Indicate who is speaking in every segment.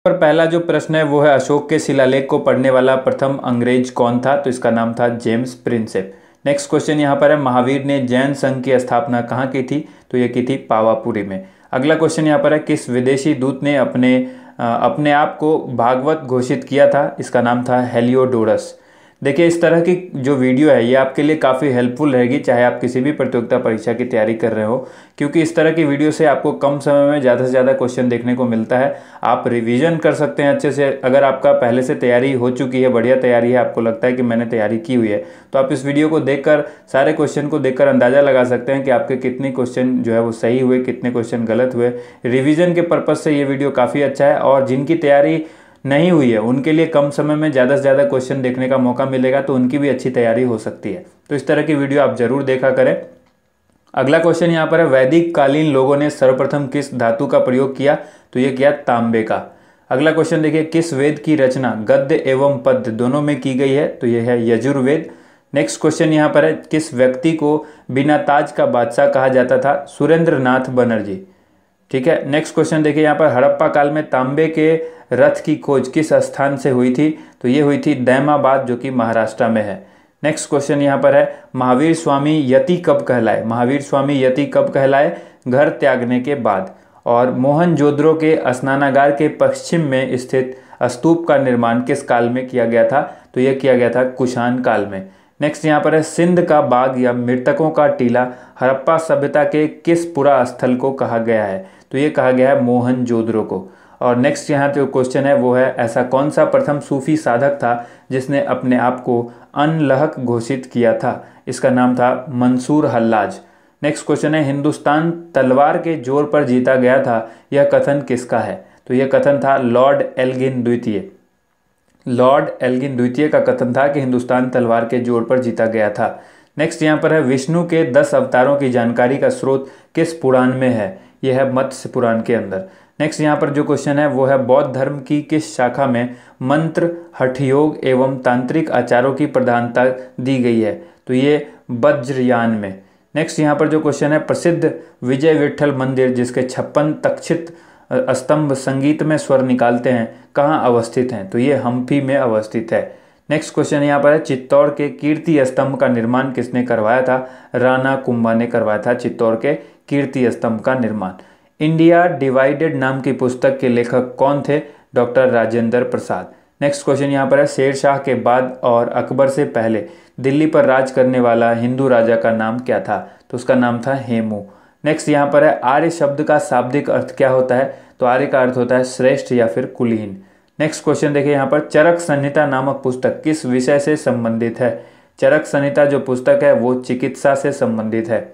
Speaker 1: पर पहला जो प्रश्न है वो है अशोक के शिलालेख को पढ़ने वाला प्रथम अंग्रेज कौन था, तो इसका नाम था जेम्स प्रिंसेप। नेक्स्ट क्वेश्चन यहाँ पर है महावीर ने जैन संघ की स्थापना कहाँ की थी, तो ये की थी पावापुरी में। अगला क्वेश्चन यहाँ पर है किस विदेशी दूत ने अपने आप को भागवत घोषित किया था, इसका नाम था हेलियोडोरस। देखिए इस तरह की जो वीडियो है ये आपके लिए काफ़ी हेल्पफुल रहेगी, चाहे आप किसी भी प्रतियोगिता परीक्षा की तैयारी कर रहे हो, क्योंकि इस तरह की वीडियो से आपको कम समय में ज़्यादा से ज़्यादा क्वेश्चन देखने को मिलता है। आप रिवीजन कर सकते हैं अच्छे से। अगर आपका पहले से तैयारी हो चुकी है, बढ़िया तैयारी है, आपको लगता है कि मैंने तैयारी की हुई है, तो आप इस वीडियो को देखकर सारे क्वेश्चन को देखकर अंदाज़ा लगा सकते हैं कि आपके कितने क्वेश्चन जो है वो सही हुए, कितने क्वेश्चन गलत हुए। रिविज़न के पर्पज़ से ये वीडियो काफ़ी अच्छा है, और जिनकी तैयारी नहीं हुई है उनके लिए कम समय में ज़्यादा से ज़्यादा क्वेश्चन देखने का मौका मिलेगा, तो उनकी भी अच्छी तैयारी हो सकती है। तो इस तरह की वीडियो आप जरूर देखा करें। अगला क्वेश्चन यहाँ पर है वैदिक कालीन लोगों ने सर्वप्रथम किस धातु का प्रयोग किया, तो ये किया तांबे का। अगला क्वेश्चन देखिए किस वेद की रचना गद्य एवं पद्य दोनों में की गई है, तो ये है यजुर्वेद। नेक्स्ट क्वेश्चन यहाँ पर है किस व्यक्ति को बिना ताज का बादशाह कहा जाता था, सुरेंद्र नाथ बनर्जी। ठीक है, नेक्स्ट क्वेश्चन देखिए यहाँ पर हड़प्पा काल में तांबे के रथ की खोज किस स्थान से हुई थी, तो ये हुई थी दैमाबाद जो कि महाराष्ट्र में है। नेक्स्ट क्वेश्चन यहाँ पर है महावीर स्वामी यति कब कहलाए, महावीर स्वामी यति कब कहलाए, घर त्यागने के बाद। और मोहनजोदड़ो के स्नानागार के पश्चिम में स्थित स्तूप का निर्माण किस काल में किया गया था, तो यह किया गया था कुषाण काल में। नेक्स्ट यहाँ पर है सिंध का बाग या मृतकों का टीला हड़प्पा सभ्यता के किस पुरा स्थल को कहा गया है, तो ये कहा गया है मोहनजोदड़ो को। और नेक्स्ट यहाँ जो क्वेश्चन है वो है ऐसा कौन सा प्रथम सूफी साधक था जिसने अपने आप को अनलहक घोषित किया था, इसका नाम था मंसूर हल्लाज। नेक्स्ट क्वेश्चन है हिंदुस्तान तलवार के जोर पर जीता गया था, यह कथन किसका है, तो यह कथन था लॉर्ड एल्गिन द्वितीय। लॉर्ड एल्गिन द्वितीय का कथन था कि हिंदुस्तान तलवार के जोर पर जीता गया था। नेक्स्ट यहाँ पर है विष्णु के 10 अवतारों की जानकारी का स्रोत किस पुराण में है, यह है मत्स्य पुराण के अंदर। नेक्स्ट यहाँ पर जो क्वेश्चन है वो है बौद्ध धर्म की किस शाखा में मंत्र हठयोग एवं तांत्रिक आचारों की प्रधानता दी गई है, तो ये वज्रयान में। नेक्स्ट यहाँ पर जो क्वेश्चन है प्रसिद्ध विजय विठल मंदिर जिसके 56 तक्षित स्तंभ संगीत में स्वर निकालते हैं कहाँ अवस्थित हैं, तो ये हम्पी में अवस्थित है। नेक्स्ट क्वेश्चन यहाँ पर है चित्तौड़ के कीर्ति स्तंभ का निर्माण किसने करवाया था, राणा कुंभा ने करवाया था चित्तौड़ के कीर्ति स्तंभ का निर्माण। इंडिया डिवाइडेड नाम की पुस्तक के लेखक कौन थे, doctor Rajendra Prasad. Next question यहाँ पर है शेरशाह के बाद और अकबर से पहले दिल्ली पर राज करने वाला हिंदू राजा का नाम क्या था, तो उसका नाम था हेमू। नेक्स्ट यहाँ पर है आर्य शब्द का शाब्दिक अर्थ क्या होता है, तो आर्य का अर्थ होता है श्रेष्ठ या फिर कुलीन। नेक्स्ट क्वेश्चन देखिए यहाँ पर चरक संहिता नामक पुस्तक किस विषय से संबंधित है, चरक संहिता जो पुस्तक है वो चिकित्सा से संबंधित है।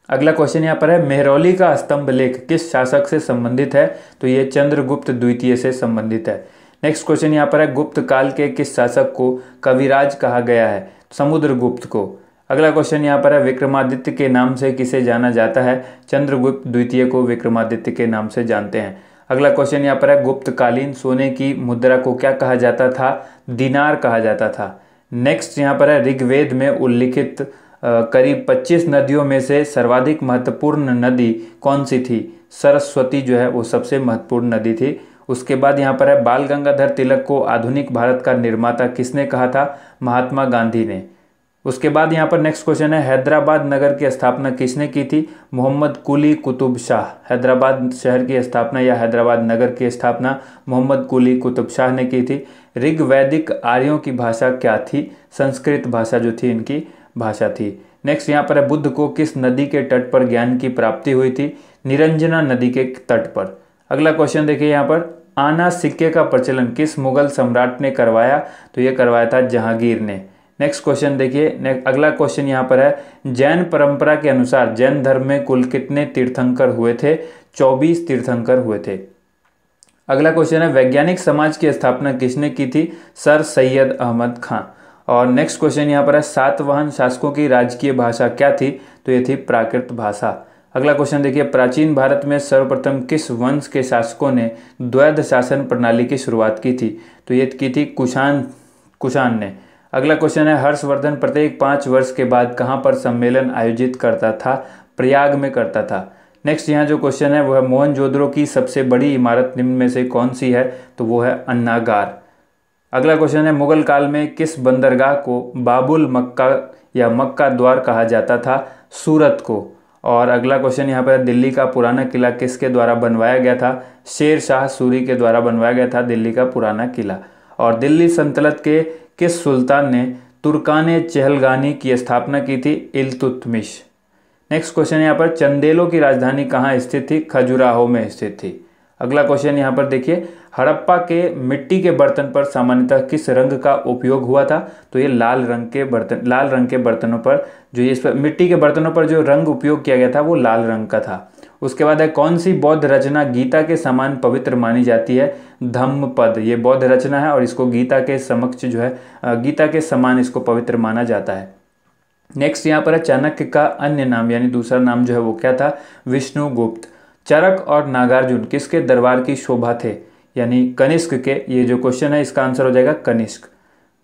Speaker 1: अगला क्वेश्चन यहाँ पर है मेहरौली का स्तंभ लेख किस शासक से संबंधित है, तो ये चंद्रगुप्त द्वितीय से संबंधित है। नेक्स्ट क्वेश्चन यहाँ पर है गुप्त काल के किस शासक को कविराज कहा गया है, समुद्रगुप्त को। अगला क्वेश्चन यहाँ पर है विक्रमादित्य के नाम से किसे जाना जाता है, चंद्रगुप्त द्वितीय को विक्रमादित्य के नाम से जानते हैं। अगला क्वेश्चन यहाँ पर है गुप्तकालीन सोने की मुद्रा को क्या कहा जाता था, दिनार कहा जाता था। नेक्स्ट यहाँ पर है ऋग्वेद में उल्लिखित करीब 25 नदियों में से सर्वाधिक महत्वपूर्ण नदी कौन सी थी, सरस्वती जो है वो सबसे महत्वपूर्ण नदी थी। उसके बाद यहाँ पर है बाल गंगाधर तिलक को आधुनिक भारत का निर्माता किसने कहा था, महात्मा गांधी ने। उसके बाद यहाँ पर नेक्स्ट क्वेश्चन है हैदराबाद नगर की स्थापना किसने की थी, मोहम्मद कुली कुतुब शाह। हैदराबाद शहर की स्थापना या हैदराबाद नगर की स्थापना मोहम्मद कुली कुतुब शाह ने की थी। ऋग्वैदिक आर्यों की भाषा क्या थी, संस्कृत भाषा जो थी इनकी भाषा थी। नेक्स्ट यहाँ पर है बुद्ध को किस नदी के तट पर ज्ञान की प्राप्ति हुई थी, निरंजना नदी के तट पर। अगला क्वेश्चन देखिए यहाँ पर आना सिक्के का प्रचलन किस मुगल सम्राट ने करवाया, तो ये करवाया था जहांगीर ने। नेक्स्ट क्वेश्चन देखिए अगला क्वेश्चन यहाँ पर है जैन परंपरा के अनुसार जैन धर्म में कुल कितने तीर्थंकर हुए थे, 24 तीर्थंकर हुए थे। अगला क्वेश्चन है वैज्ञानिक समाज की स्थापना किसने की थी, सर सैयद अहमद खां। और नेक्स्ट क्वेश्चन यहाँ पर है सातवाहन शासकों की राजकीय भाषा क्या थी, तो ये थी प्राकृत भाषा। अगला क्वेश्चन देखिए प्राचीन भारत में सर्वप्रथम किस वंश के शासकों ने द्वैध शासन प्रणाली की शुरुआत की थी, तो ये की थी कुषाण ने। अगला क्वेश्चन है हर्षवर्धन प्रत्येक 5 वर्ष के बाद कहाँ पर सम्मेलन आयोजित करता था, प्रयाग में करता था। नेक्स्ट यहाँ जो क्वेश्चन है वो है मोहनजोदड़ो की सबसे बड़ी इमारत निम्न में से कौन सी है, तो वो है अन्नागार। अगला क्वेश्चन है मुगल काल में किस बंदरगाह को बाबुल मक्का या मक्का द्वार कहा जाता था, सूरत को। और अगला क्वेश्चन यहाँ पर दिल्ली का पुराना किला किसके द्वारा बनवाया गया था, शेर शाह सूरी के द्वारा बनवाया गया था दिल्ली का पुराना किला। और दिल्ली सल्तनत के किस सुल्तान ने तुर्कान चहलगानी की स्थापना की थी, इल्तुतमिश। नेक्स्ट क्वेश्चन यहाँ पर चंदेलों की राजधानी कहाँ स्थित थी, खजुराहो में स्थित थी। अगला क्वेश्चन यहाँ पर देखिए हड़प्पा के मिट्टी के बर्तन पर सामान्यतः किस रंग का उपयोग हुआ था, तो ये लाल रंग के बर्तनों पर जो इस पर मिट्टी के बर्तनों पर जो रंग उपयोग किया गया था वो लाल रंग का था। उसके बाद है कौन सी बौद्ध रचना गीता के समान पवित्र मानी जाती है, धम्मपद। ये बौद्ध रचना है और इसको गीता के समक्ष जो है गीता के समान इसको पवित्र माना जाता है। नेक्स्ट यहाँ पर है चाणक्य का अन्य नाम यानी दूसरा नाम जो है वो क्या था, विष्णुगुप्त। चरक और नागार्जुन किसके दरबार की शोभा थे, यानी कनिष्क के। ये जो क्वेश्चन है इसका आंसर हो जाएगा कनिष्क।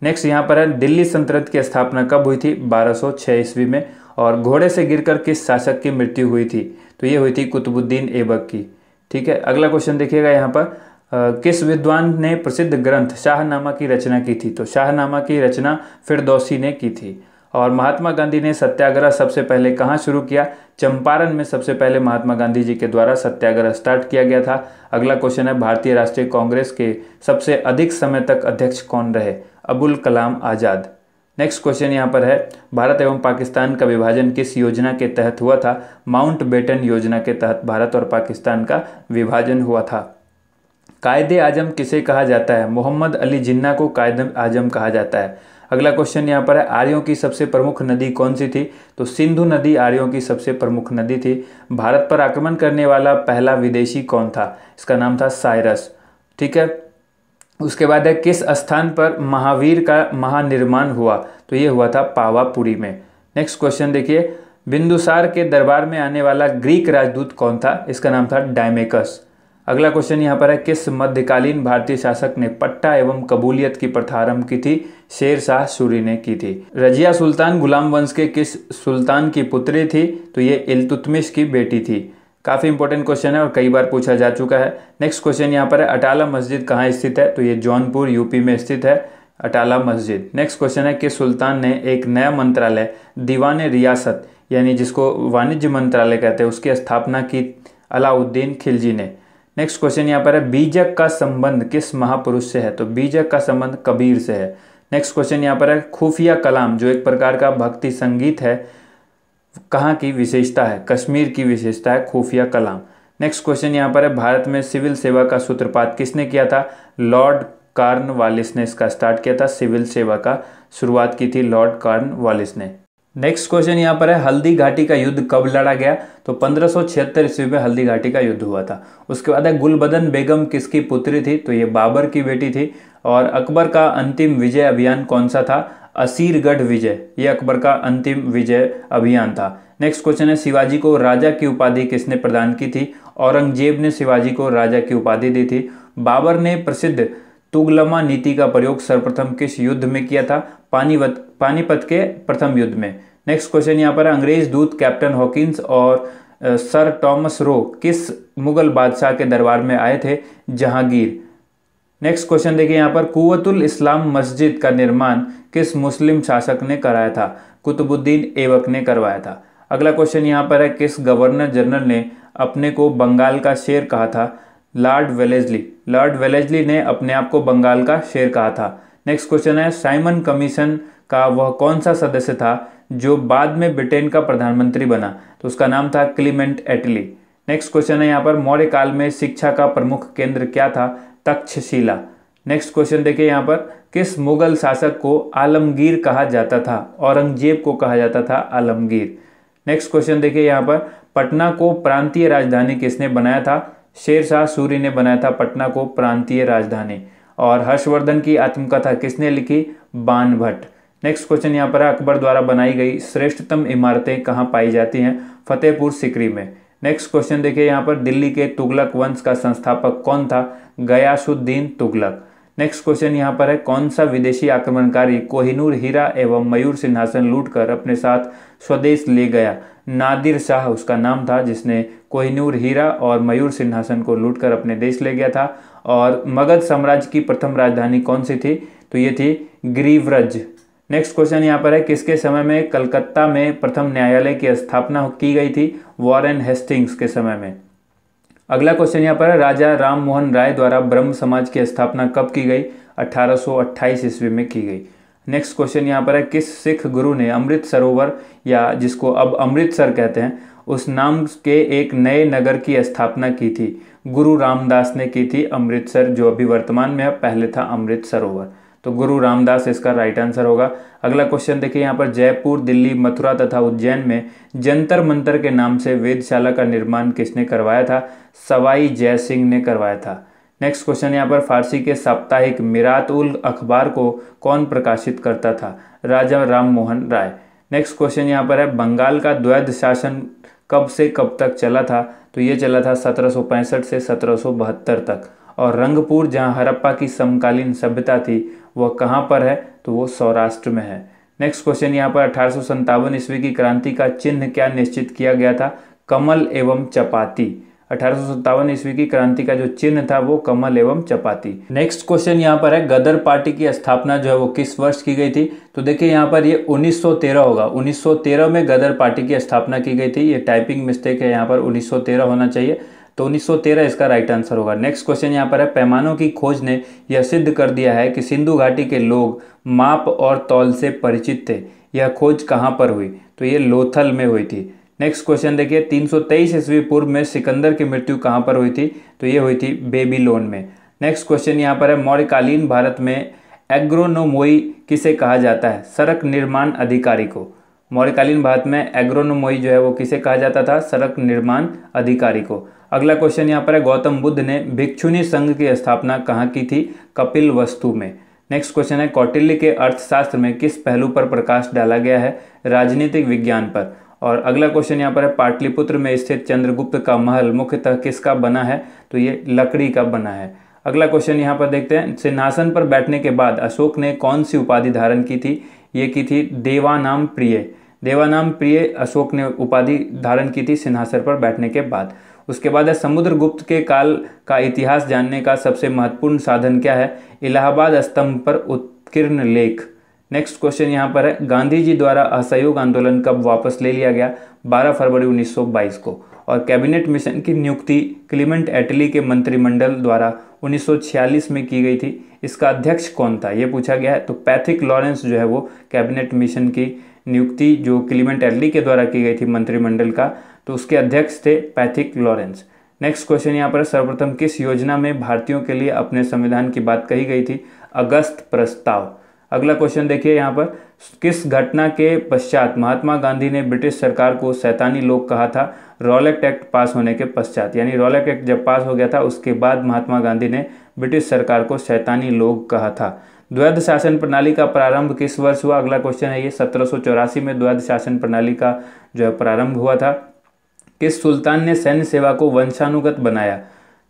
Speaker 1: नेक्स्ट यहाँ पर है दिल्ली सल्तनत की स्थापना कब हुई थी, 1206 ईस्वी में। और घोड़े से गिरकर किस शासक की मृत्यु हुई थी, तो ये हुई थी कुतुबुद्दीन ऐबक की। ठीक है, अगला क्वेश्चन देखिएगा यहाँ पर किस विद्वान ने प्रसिद्ध ग्रंथ शाहनामा की रचना की थी, तो शाहनामा की रचना फिरदौसी ने की थी। और महात्मा गांधी ने सत्याग्रह सबसे पहले कहाँ शुरू किया, चंपारण में सबसे पहले महात्मा गांधी जी के द्वारा सत्याग्रह स्टार्ट किया गया था। अगला क्वेश्चन है भारतीय राष्ट्रीय कांग्रेस के सबसे अधिक समय तक अध्यक्ष कौन रहे, अबुल कलाम आज़ाद। नेक्स्ट क्वेश्चन यहाँ पर है भारत एवं पाकिस्तान का विभाजन किस योजना के तहत हुआ था, माउंटबेटन योजना के तहत भारत और पाकिस्तान का विभाजन हुआ था। कायदे आजम किसे कहा जाता है, मोहम्मद अली जिन्ना को कायदे आजम कहा जाता है। अगला क्वेश्चन यहाँ पर है आर्यों की सबसे प्रमुख नदी कौन सी थी, तो सिंधु नदी आर्यों की सबसे प्रमुख नदी थी। भारत पर आक्रमण करने वाला पहला विदेशी कौन था, इसका नाम था साइरस। ठीक है, उसके बाद है किस स्थान पर महावीर का महानिर्माण हुआ, तो ये हुआ था पावापुरी में। नेक्स्ट क्वेश्चन देखिए बिंदुसार के दरबार में आने वाला ग्रीक राजदूत कौन था, इसका नाम था डायमेकस। अगला क्वेश्चन यहाँ पर है किस मध्यकालीन भारतीय शासक ने पट्टा एवं कबूलियत की प्रथा आरंभ की थी, शेर शाह सूरी ने की थी। रजिया सुल्तान गुलाम वंश के किस सुल्तान की पुत्री थी, तो ये इल्तुतमिश की बेटी थी। काफ़ी इंपॉर्टेंट क्वेश्चन है और कई बार पूछा जा चुका है। नेक्स्ट क्वेश्चन यहाँ पर है अटाला मस्जिद कहाँ स्थित है, तो ये जौनपुर यूपी में स्थित है अटाला मस्जिद। नेक्स्ट क्वेश्चन है किस सुल्तान ने एक नया मंत्रालय दीवान रियासत यानी जिसको वाणिज्य मंत्रालय कहते हैं उसकी स्थापना की, अलाउद्दीन खिलजी ने। नेक्स्ट क्वेश्चन यहाँ पर है बीजक का संबंध किस महापुरुष से है, तो बीजक का संबंध कबीर से है। नेक्स्ट क्वेश्चन यहाँ पर है खुफिया कलाम जो एक प्रकार का भक्ति संगीत है कहाँ की विशेषता है, कश्मीर की विशेषता है खुफिया कलाम। नेक्स्ट क्वेश्चन यहाँ पर है भारत में सिविल सेवा का सूत्रपात किसने किया था, लॉर्ड कॉर्नवालिस ने इसका स्टार्ट किया था। सिविल सेवा का शुरुआत की थी लॉर्ड कॉर्नवालिस ने। नेक्स्ट क्वेश्चन यहाँ पर है हल्दी घाटी का युद्ध कब लड़ा गया, तो 1576 ईस्वी में हल्दी घाटी का युद्ध हुआ था। उसके बाद है गुलबदन बेगम किसकी पुत्री थी, तो ये बाबर की बेटी थी। और अकबर का अंतिम विजय अभियान कौन सा था, असीरगढ़ विजय, ये अकबर का अंतिम विजय अभियान था। नेक्स्ट क्वेश्चन है शिवाजी को राजा की उपाधि किसने प्रदान की थी, औरंगजेब ने शिवाजी को राजा की उपाधि दी थी। बाबर ने प्रसिद्ध तुगलमा नीति का प्रयोग सर्वप्रथम किस युद्ध में किया था, पानीपत के प्रथम युद्ध में। नेक्स्ट क्वेश्चन यहाँ पर अंग्रेज दूत कैप्टन हॉकिंस और सर टॉमस रो किस मुगल बादशाह के दरबार में आए थे, जहांगीर। नेक्स्ट क्वेश्चन देखिए यहाँ पर कुव्वतुल इस्लाम मस्जिद का निर्माण किस मुस्लिम शासक ने कराया था, कुतुबुद्दीन ऐबक ने करवाया था। अगला क्वेश्चन यहाँ पर है किस गवर्नर जनरल ने अपने को बंगाल का शेर कहा था, लॉर्ड वेलेस्ली। लॉर्ड वेलेस्ली ने अपने आप को बंगाल का शेर कहा था। नेक्स्ट क्वेश्चन है साइमन कमीशन का वह कौन सा सदस्य था जो बाद में ब्रिटेन का प्रधानमंत्री बना, तो उसका नाम था क्लीमेंट एटली। नेक्स्ट क्वेश्चन है यहाँ पर मौर्य काल में शिक्षा का प्रमुख केंद्र क्या था, तक्षशिला। नेक्स्ट क्वेश्चन देखिए यहाँ पर किस मुगल शासक को आलमगीर कहा जाता था, औरंगजेब को कहा जाता था आलमगीर। नेक्स्ट क्वेश्चन देखिए यहाँ पर पटना को प्रांतीय राजधानी किसने बनाया था, शेर शाह सूरी ने बनाया था पटना को प्रांतीय राजधानी। और हर्षवर्धन की आत्मकथा किसने लिखी, बाणभट्ट। नेक्स्ट क्वेश्चन यहाँ पर अकबर द्वारा बनाई गई श्रेष्ठतम इमारतें कहाँ पाई जाती हैं, फतेहपुर सिकरी में। नेक्स्ट क्वेश्चन देखिए यहाँ पर दिल्ली के तुगलक वंश का संस्थापक कौन था, गयासुद्दीन तुगलक। नेक्स्ट क्वेश्चन यहाँ पर है, कौन सा विदेशी आक्रमणकारी कोहिनूर हीरा एवं मयूर सिंहासन लूटकर अपने साथ स्वदेश ले गया? नादिर शाह उसका नाम था, जिसने कोहिनूर हीरा और मयूर सिंहासन को लूटकर अपने देश ले गया था। और मगध साम्राज्य की प्रथम राजधानी कौन सी थी? तो ये थी गिरिव्रज। नेक्स्ट क्वेश्चन यहाँ पर है, किसके समय में कलकत्ता में प्रथम न्यायालय की स्थापना की गई थी? वॉरेन हेस्टिंग्स के समय में। अगला क्वेश्चन यहाँ पर है, राजा राम मोहन राय द्वारा ब्रह्म समाज की स्थापना कब की गई? 1828 ईस्वी में की गई। नेक्स्ट क्वेश्चन यहाँ पर है, किस सिख गुरु ने अमृत सरोवर, या जिसको अब अमृतसर कहते हैं, उस नाम के एक नए नगर की स्थापना की थी? गुरु रामदास ने की थी अमृतसर, जो अभी वर्तमान में है, पहले था अमृत सरोवर। तो गुरु रामदास इसका राइट आंसर होगा। अगला क्वेश्चन देखिए यहाँ पर, जयपुर, दिल्ली, मथुरा तथा उज्जैन में जंतर मंतर के नाम से वेधशाला का निर्माण किसने करवाया था? सवाई जय सिंह ने करवाया था। नेक्स्ट क्वेश्चन यहाँ पर, फारसी के साप्ताहिक मिरात उल अखबार को कौन प्रकाशित करता था? राजा राम मोहन राय। नेक्स्ट क्वेश्चन यहाँ पर है, बंगाल का द्वैध शासन कब से कब तक चला था? तो ये चला था 1765 से 1772 तक। और रंगपुर, जहाँ हड़प्पा की समकालीन सभ्यता थी, वह कहाँ पर है? तो वो सौराष्ट्र में है। नेक्स्ट क्वेश्चन यहाँ पर, 1857 ईस्वी की क्रांति का चिन्ह क्या निश्चित किया गया था? कमल एवं चपाती। 1857 ईस्वी की क्रांति का जो चिन्ह था वो कमल एवं चपाती। नेक्स्ट क्वेश्चन यहाँ पर है, गदर पार्टी की स्थापना जो है वो किस वर्ष की गई थी? तो देखिए यहाँ पर ये 1913 होगा। 1913 में गदर पार्टी की स्थापना की गई थी। ये टाइपिंग मिस्टेक है, यहाँ पर 1913 होना चाहिए, तो 1913 इसका राइट आंसर होगा। नेक्स्ट क्वेश्चन यहाँ पर है, पैमानों की खोज ने यह सिद्ध कर दिया है कि सिंधु घाटी के लोग माप और तौल से परिचित थे। यह खोज कहाँ पर हुई? तो ये लोथल में हुई थी। नेक्स्ट क्वेश्चन देखिए, 323 ईस्वी पूर्व में सिकंदर की मृत्यु कहाँ पर हुई थी? तो ये हुई थी बेबीलोन में। नेक्स्ट क्वेश्चन यहाँ पर है, मौर्यकालीन भारत में एग्रोनोमोई किसे कहा जाता है? सड़क निर्माण अधिकारी को। मौर्यकालीन भारत में एग्रोनोमोई जो है वो किसे कहा जाता था? सड़क निर्माण अधिकारी को। अगला क्वेश्चन यहाँ पर है, गौतम बुद्ध ने भिक्षुणी संघ की स्थापना कहाँ की थी? कपिलवस्तु में। नेक्स्ट क्वेश्चन है, कौटिल्य के अर्थशास्त्र में किस पहलू पर प्रकाश डाला गया है? राजनीतिक विज्ञान पर। और अगला क्वेश्चन यहाँ पर है, पाटलिपुत्र में स्थित चंद्रगुप्त का महल मुख्यतः किसका बना है? तो ये लकड़ी का बना है। अगला क्वेश्चन यहाँ पर देखते हैं, सिंहासन पर बैठने के बाद अशोक ने कौन सी उपाधि धारण की थी? ये की थी देवानाम प्रिय। देवानाम प्रिय अशोक ने उपाधि धारण की थी सिंहासन पर बैठने के बाद। उसके बाद है, समुद्रगुप्त के काल का इतिहास जानने का सबसे महत्वपूर्ण साधन क्या है? इलाहाबाद स्तंभ पर उत्कीर्ण लेख। नेक्स्ट क्वेश्चन यहाँ पर है, गांधी जी द्वारा असहयोग आंदोलन कब वापस ले लिया गया? 12 फरवरी 1922 को। और कैबिनेट मिशन की नियुक्ति क्लीमेंट एटली के मंत्रिमंडल द्वारा 1946 में की गई थी। इसका अध्यक्ष कौन था? ये पूछा गया है। तो पैथिक लॉरेंस जो है वो कैबिनेट मिशन की नियुक्ति जो क्लीमेंट एटली के द्वारा की गई थी मंत्रिमंडल का, तो उसके अध्यक्ष थे पैथिक लॉरेंस। नेक्स्ट क्वेश्चन यहाँ पर, सर्वप्रथम किस योजना में भारतीयों के लिए अपने संविधान की बात कही गई थी? अगस्त प्रस्ताव। अगला क्वेश्चन देखिए यहाँ पर, किस घटना के पश्चात महात्मा गांधी ने ब्रिटिश सरकार को शैतानी लोग कहा था? रॉलेट एक्ट पास होने के पश्चात, यानी रॉलेट एक्ट जब पास हो गया था उसके बाद महात्मा गांधी ने ब्रिटिश सरकार को शैतानी लोग कहा था। द्वैध शासन प्रणाली का प्रारंभ किस वर्ष हुआ? अगला क्वेश्चन है ये, 1784 में द्वैध शासन प्रणाली का जो है प्रारंभ हुआ था। किस सुल्तान ने सैन्य सेवा को वंशानुगत बनाया?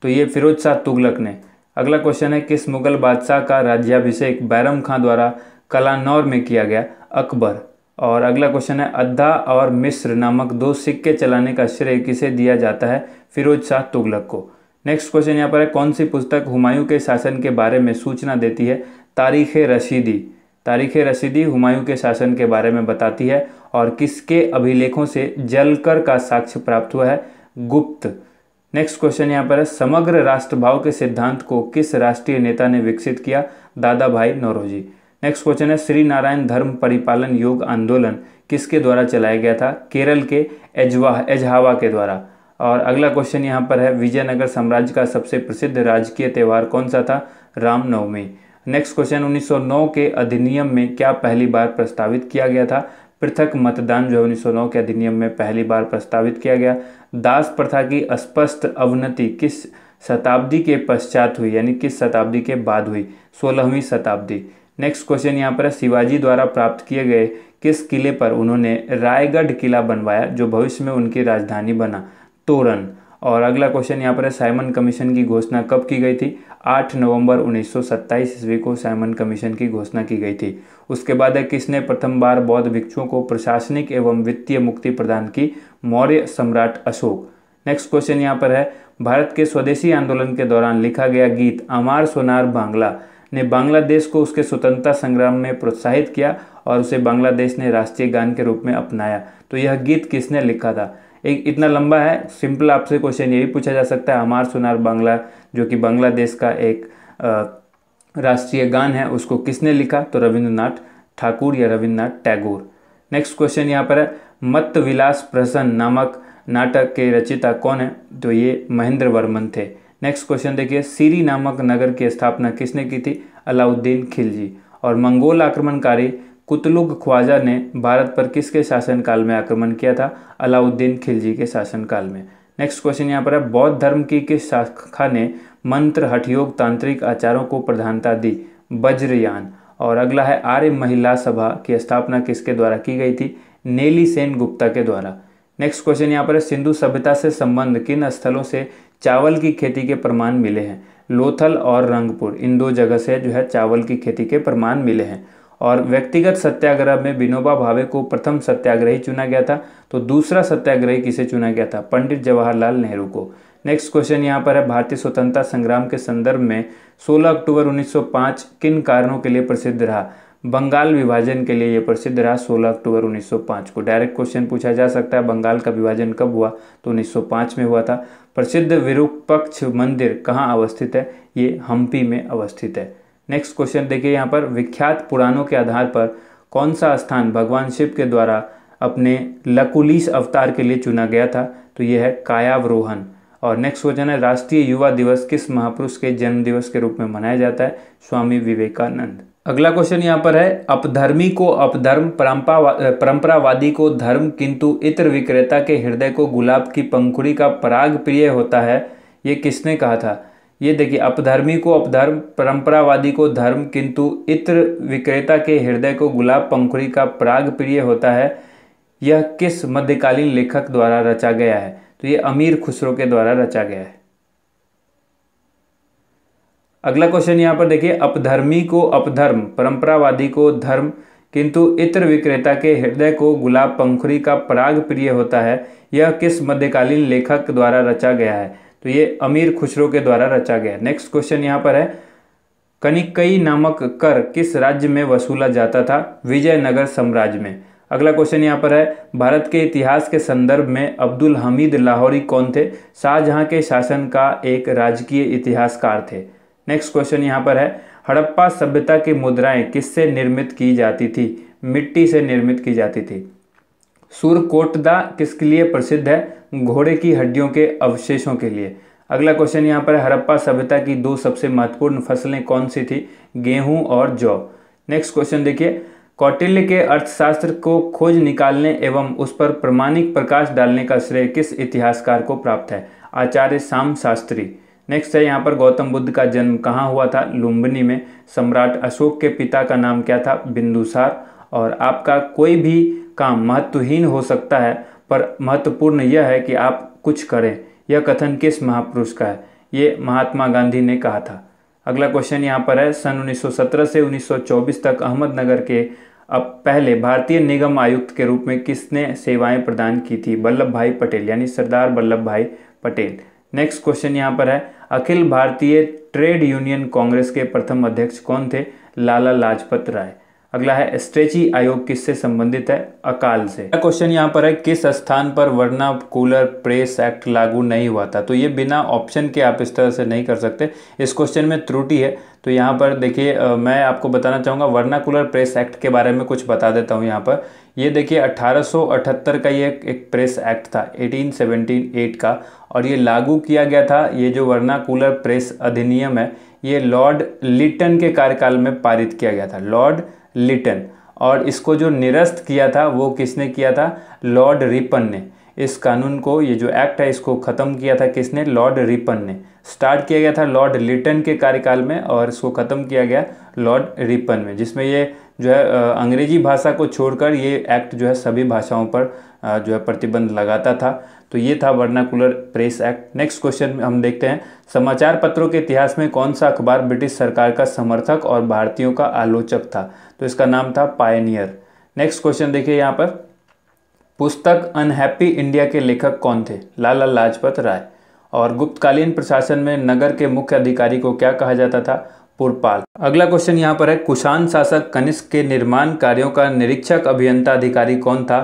Speaker 1: तो ये फिरोज शाह तुगलक ने। अगला क्वेश्चन है, किस मुगल बादशाह का राज्याभिषेक बैरम खां द्वारा कलानौर में किया गया? अकबर। और अगला क्वेश्चन है, अद्धा और मिस्र नामक 2 सिक्के चलाने का श्रेय किसे दिया जाता है? फिरोज शाह तुगलक को। नेक्स्ट क्वेश्चन यहाँ पर है, कौन सी पुस्तक हुमायूं के शासन के बारे में सूचना देती है? तारीख रशीदी। तारीख रशीदी हुमायूं के शासन के बारे में बताती है। और किसके अभिलेखों से जलकर का साक्ष्य प्राप्त हुआ है? गुप्त। नेक्स्ट क्वेश्चन यहाँ पर है, समग्र राष्ट्रभाव के सिद्धांत को किस राष्ट्रीय नेता ने विकसित किया? दादा भाई नौरोजी। नेक्स्ट क्वेश्चन है, श्री नारायण धर्म परिपालन योग आंदोलन किसके द्वारा चलाया गया था? केरल के एजहावा के द्वारा। और अगला क्वेश्चन यहाँ पर है, विजयनगर साम्राज्य का सबसे प्रसिद्ध राजकीय त्यौहार कौन सा था? रामनवमी। नेक्स्ट क्वेश्चन, 1909 के अधिनियम में क्या पहली बार प्रस्तावित किया गया था? पृथक मतदान जो 1909 के अधिनियम में पहली बार प्रस्तावित किया गया। दास प्रथा की स्पष्ट अवनति किस शताब्दी के पश्चात हुई, यानी किस शताब्दी के बाद हुई? 16वीं शताब्दी। नेक्स्ट क्वेश्चन यहाँ पर, शिवाजी द्वारा प्राप्त किए गए किस किले पर उन्होंने रायगढ़ किला बनवाया जो भविष्य में उनकी राजधानी बना? तोरण। और अगला क्वेश्चन यहाँ पर है, साइमन कमीशन की घोषणा कब की गई थी? 8 नवंबर 1927 ईस्वी को साइमन कमीशन की घोषणा की गई थी। उसके बाद है किसने प्रथम बार बौद्ध भिक्षुओं को प्रशासनिक एवं वित्तीय मुक्ति प्रदान की? मौर्य सम्राट अशोक। नेक्स्ट क्वेश्चन यहाँ पर है, भारत के स्वदेशी आंदोलन के दौरान लिखा गया गीत अमार सोनार बांग्ला ने बांग्लादेश को उसके स्वतंत्रता संग्राम में प्रोत्साहित किया और उसे बांग्लादेश ने राष्ट्रीय गान के रूप में अपनाया। तो यह गीत किसने लिखा था? एक इतना लंबा है, सिंपल आपसे क्वेश्चन यही पूछा जा सकता है, अमार सोनार बांग्ला जो कि बांग्लादेश का एक राष्ट्रीय गान है, उसको किसने लिखा? तो रविंद्रनाथ ठाकुर या रविंद्रनाथ टैगोर। नेक्स्ट क्वेश्चन यहाँ पर है, मत्त विलास प्रसन्न नामक नाटक के रचयिता कौन है? तो ये महेंद्र वर्मन थे। नेक्स्ट क्वेश्चन देखिए, सीरी नामक नगर की स्थापना किसने की थी? अलाउद्दीन खिलजी। और मंगोल आक्रमणकारी कुतलुग ख्वाजा ने भारत पर किसके शासनकाल में आक्रमण किया था? अलाउद्दीन खिलजी के शासनकाल में। नेक्स्ट क्वेश्चन यहाँ पर है, बौद्ध धर्म की किस शाखा ने मंत्र हठयोग तांत्रिक आचारों को प्रधानता दी? वज्रयान। और अगला है, आर्य महिला सभा की स्थापना किसके द्वारा की गई थी? नेली सेन गुप्ता के द्वारा। नेक्स्ट क्वेश्चन यहाँ पर है, सिंधु सभ्यता से संबंध किन स्थलों से चावल की खेती के प्रमाण मिले हैं? लोथल और रंगपुर, इन दो जगह से जो है चावल की खेती के प्रमाण मिले हैं। और व्यक्तिगत सत्याग्रह में विनोबा भावे को प्रथम सत्याग्रही चुना गया था, तो दूसरा सत्याग्रही किसे चुना गया था? पंडित जवाहरलाल नेहरू को। नेक्स्ट क्वेश्चन यहाँ पर है, भारतीय स्वतंत्रता संग्राम के संदर्भ में 16 अक्टूबर 1905 किन कारणों के लिए प्रसिद्ध रहा? बंगाल विभाजन के लिए यह प्रसिद्ध रहा 16 अक्टूबर 1905 को। डायरेक्ट क्वेश्चन पूछा जा सकता है, बंगाल का विभाजन कब हुआ? तो 1905 में हुआ था। प्रसिद्ध विरूपाक्ष मंदिर कहाँ अवस्थित है? ये हम्पी में अवस्थित है। नेक्स्ट क्वेश्चन देखिए यहाँ पर, विख्यात पुराणों के आधार पर कौन सा स्थान भगवान शिव के द्वारा अपने लकुलिश अवतार के लिए चुना गया था? तो यह है कायावरोहन। और नेक्स्ट क्वेश्चन है, राष्ट्रीय युवा दिवस किस महापुरुष के जन्म दिवस के रूप में मनाया जाता है? स्वामी विवेकानंद। अगला क्वेश्चन यहाँ पर है, अपधर्मी को अपधर्म, परंपरावादी को धर्म, किंतु इत्र विक्रेता के हृदय को गुलाब की पंखुड़ी का पराग प्रिय होता है, ये किसने कहा था? ये देखिए, अपधर्मी को अपधर्म, परंपरावादी को धर्म, किंतु इत्र विक्रेता के हृदय को गुलाब पंखुड़ी का पराग प्रिय होता है, यह किस मध्यकालीन लेखक द्वारा रचा गया है? तो ये अमीर खुसरो के द्वारा रचा गया है। अगला क्वेश्चन यहाँ पर देखिए, अपधर्मी को अपधर्म, परंपरावादी को धर्म, किंतु इत्र विक्रेता के हृदय को गुलाब पंखुड़ी का पराग प्रिय होता है, यह किस मध्यकालीन लेखक द्वारा रचा गया है? तो ये अमीर खुसरो के द्वारा रचा गया। नेक्स्ट क्वेश्चन यहाँ पर है, कनिकई नामक कर किस राज्य में वसूला जाता था? विजयनगर साम्राज्य में। अगला क्वेश्चन यहाँ पर है, भारत के इतिहास के संदर्भ में अब्दुल हमीद लाहौरी कौन थे? शाहजहां के शासन का एक राजकीय इतिहासकार थे। नेक्स्ट क्वेश्चन यहाँ पर है, हड़प्पा सभ्यता की मुद्राएं किससे निर्मित की जाती थी? मिट्टी से निर्मित की जाती थी। सुरकोटदा किसके लिए प्रसिद्ध है? घोड़े की हड्डियों के अवशेषों के लिए। अगला क्वेश्चन यहाँ पर है, हड़प्पा सभ्यता की दो सबसे महत्वपूर्ण फसलें कौन सी थी? गेहूं और जौ। नेक्स्ट क्वेश्चन देखिए, कौटिल्य के अर्थशास्त्र को खोज निकालने एवं उस पर प्रामाणिक प्रकाश डालने का श्रेय किस इतिहासकार को प्राप्त है? आचार्य शाम शास्त्री। नेक्स्ट है यहाँ पर, गौतम बुद्ध का जन्म कहाँ हुआ था? लुम्बिनी में। सम्राट अशोक के पिता का नाम क्या था? बिंदुसार। और आपका कोई भी काम महत्वहीन हो सकता है, पर महत्वपूर्ण यह है कि आप कुछ करें, यह कथन किस महापुरुष का है? ये महात्मा गांधी ने कहा था। अगला क्वेश्चन यहाँ पर है, सन 1917 से 1924 तक अहमदनगर के अब पहले भारतीय निगम आयुक्त के रूप में किसने सेवाएं प्रदान की थी? वल्लभ भाई पटेल, यानी सरदार वल्लभ भाई पटेल। नेक्स्ट क्वेश्चन यहाँ पर है, अखिल भारतीय ट्रेड यूनियन कांग्रेस के प्रथम अध्यक्ष कौन थे? लाला लाजपत राय। अगला है, स्ट्रेची आयोग किससे संबंधित है? अकाल से। क्वेश्चन यहाँ पर है, किस स्थान पर वर्नाकुलर प्रेस एक्ट लागू नहीं हुआ था? तो ये बिना ऑप्शन के आप इस तरह से नहीं कर सकते, इस क्वेश्चन में त्रुटि है। तो यहाँ पर देखिए, मैं आपको बताना चाहूँगा वर्नाकुलर प्रेस एक्ट के बारे में कुछ बता देता हूँ। यहाँ पर ये देखिए 1878 का ये एक प्रेस एक्ट था, 1878 का, और ये लागू किया गया था। ये जो वर्नाकुलर प्रेस अधिनियम है, ये लॉर्ड लिटन के कार्यकाल में पारित किया गया था, लॉर्ड लिटन। और इसको जो निरस्त किया था वो किसने किया था? लॉर्ड रिपन ने। इस कानून को, ये जो एक्ट है, इसको ख़त्म किया था किसने? लॉर्ड रिपन ने। स्टार्ट किया गया था लॉर्ड लिटन के कार्यकाल में और इसको ख़त्म किया गया लॉर्ड रिपन में, जिसमें ये जो है अंग्रेजी भाषा को छोड़कर ये एक्ट जो है सभी भाषाओं पर जो है प्रतिबंध लगाता था। तो ये था vernacular press act. Next question हम देखते हैं, समाचार पत्रों के इतिहास में कौन सा अखबार ब्रिटिश सरकार का समर्थक और भारतीयों का आलोचक था? तो इसका नाम था पायनियर। नेक्स्ट क्वेश्चन देखिए यहाँ पर, पुस्तक अनहैप्पी इंडिया के लेखक कौन थे? लाला लाजपत राय। और गुप्तकालीन प्रशासन में नगर के मुख्य अधिकारी को क्या कहा जाता था? पुरपाल। अगला क्वेश्चन यहाँ पर है, कुषाण शासक कनिष्क के निर्माण कार्यों का निरीक्षक अभियंता अधिकारी कौन था?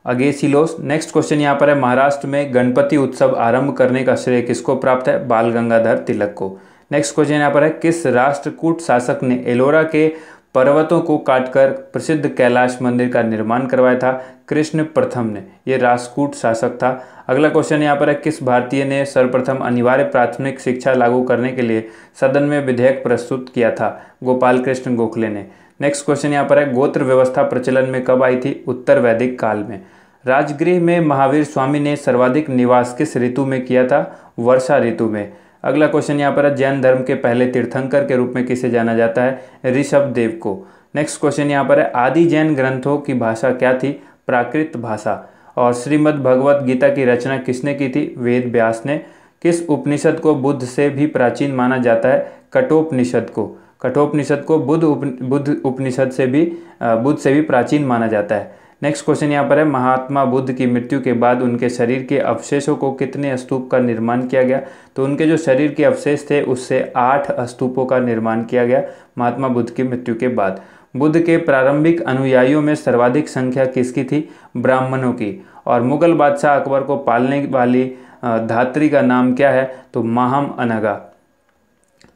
Speaker 1: अगेसिलोस। नेक्स्ट क्वेश्चन यहाँ पर है, महाराष्ट्र में गणपति उत्सव आरंभ करने का श्रेय किसको प्राप्त है? बाल गंगाधर तिलक को। नेक्स्ट क्वेश्चन यहाँ पर है, किस राष्ट्रकूट शासक ने एलोरा के पर्वतों को काटकर प्रसिद्ध कैलाश मंदिर का निर्माण करवाया था? कृष्ण प्रथम ने। ये राष्ट्रकूट शासक था। अगला क्वेश्चन यहाँ पर है, किस भारतीय ने सर्वप्रथम अनिवार्य प्राथमिक शिक्षा लागू करने के लिए सदन में विधेयक प्रस्तुत किया था? गोपाल कृष्ण गोखले ने। नेक्स्ट क्वेश्चन यहाँ पर है, गोत्र व्यवस्था प्रचलन में कब आई थी? उत्तर वैदिक काल में। राजगृह में महावीर स्वामी ने सर्वाधिक निवास किस ऋतु में किया था? वर्षा ऋतु में। अगला क्वेश्चन यहाँ पर है, जैन धर्म के पहले तीर्थंकर के रूप में किसे जाना जाता है? ऋषभ देव को। नेक्स्ट क्वेश्चन यहाँ पर है, आदि जैन ग्रंथों की भाषा क्या थी? प्राकृत भाषा। और श्रीमद् भगवत गीता की रचना किसने की थी? वेद व्यास ने। किस उपनिषद को बुद्ध से भी प्राचीन माना जाता है? कठोपनिषद को। कठोपनिषद को बुद्ध उपनिषद से भी बुद्ध से भी प्राचीन माना जाता है। नेक्स्ट क्वेश्चन यहाँ पर है, महात्मा बुद्ध की मृत्यु के बाद उनके शरीर के अवशेषों को कितने स्तूप का निर्माण किया गया? तो उनके जो शरीर के अवशेष थे उससे 8 स्तूपों का निर्माण किया गया महात्मा बुद्ध की मृत्यु के बाद। बुद्ध के प्रारंभिक अनुयायियों में सर्वाधिक संख्या किसकी थी? ब्राह्मणों की। और मुगल बादशाह अकबर को पालने वाली धात्री का नाम क्या है? तो माहम अनगा।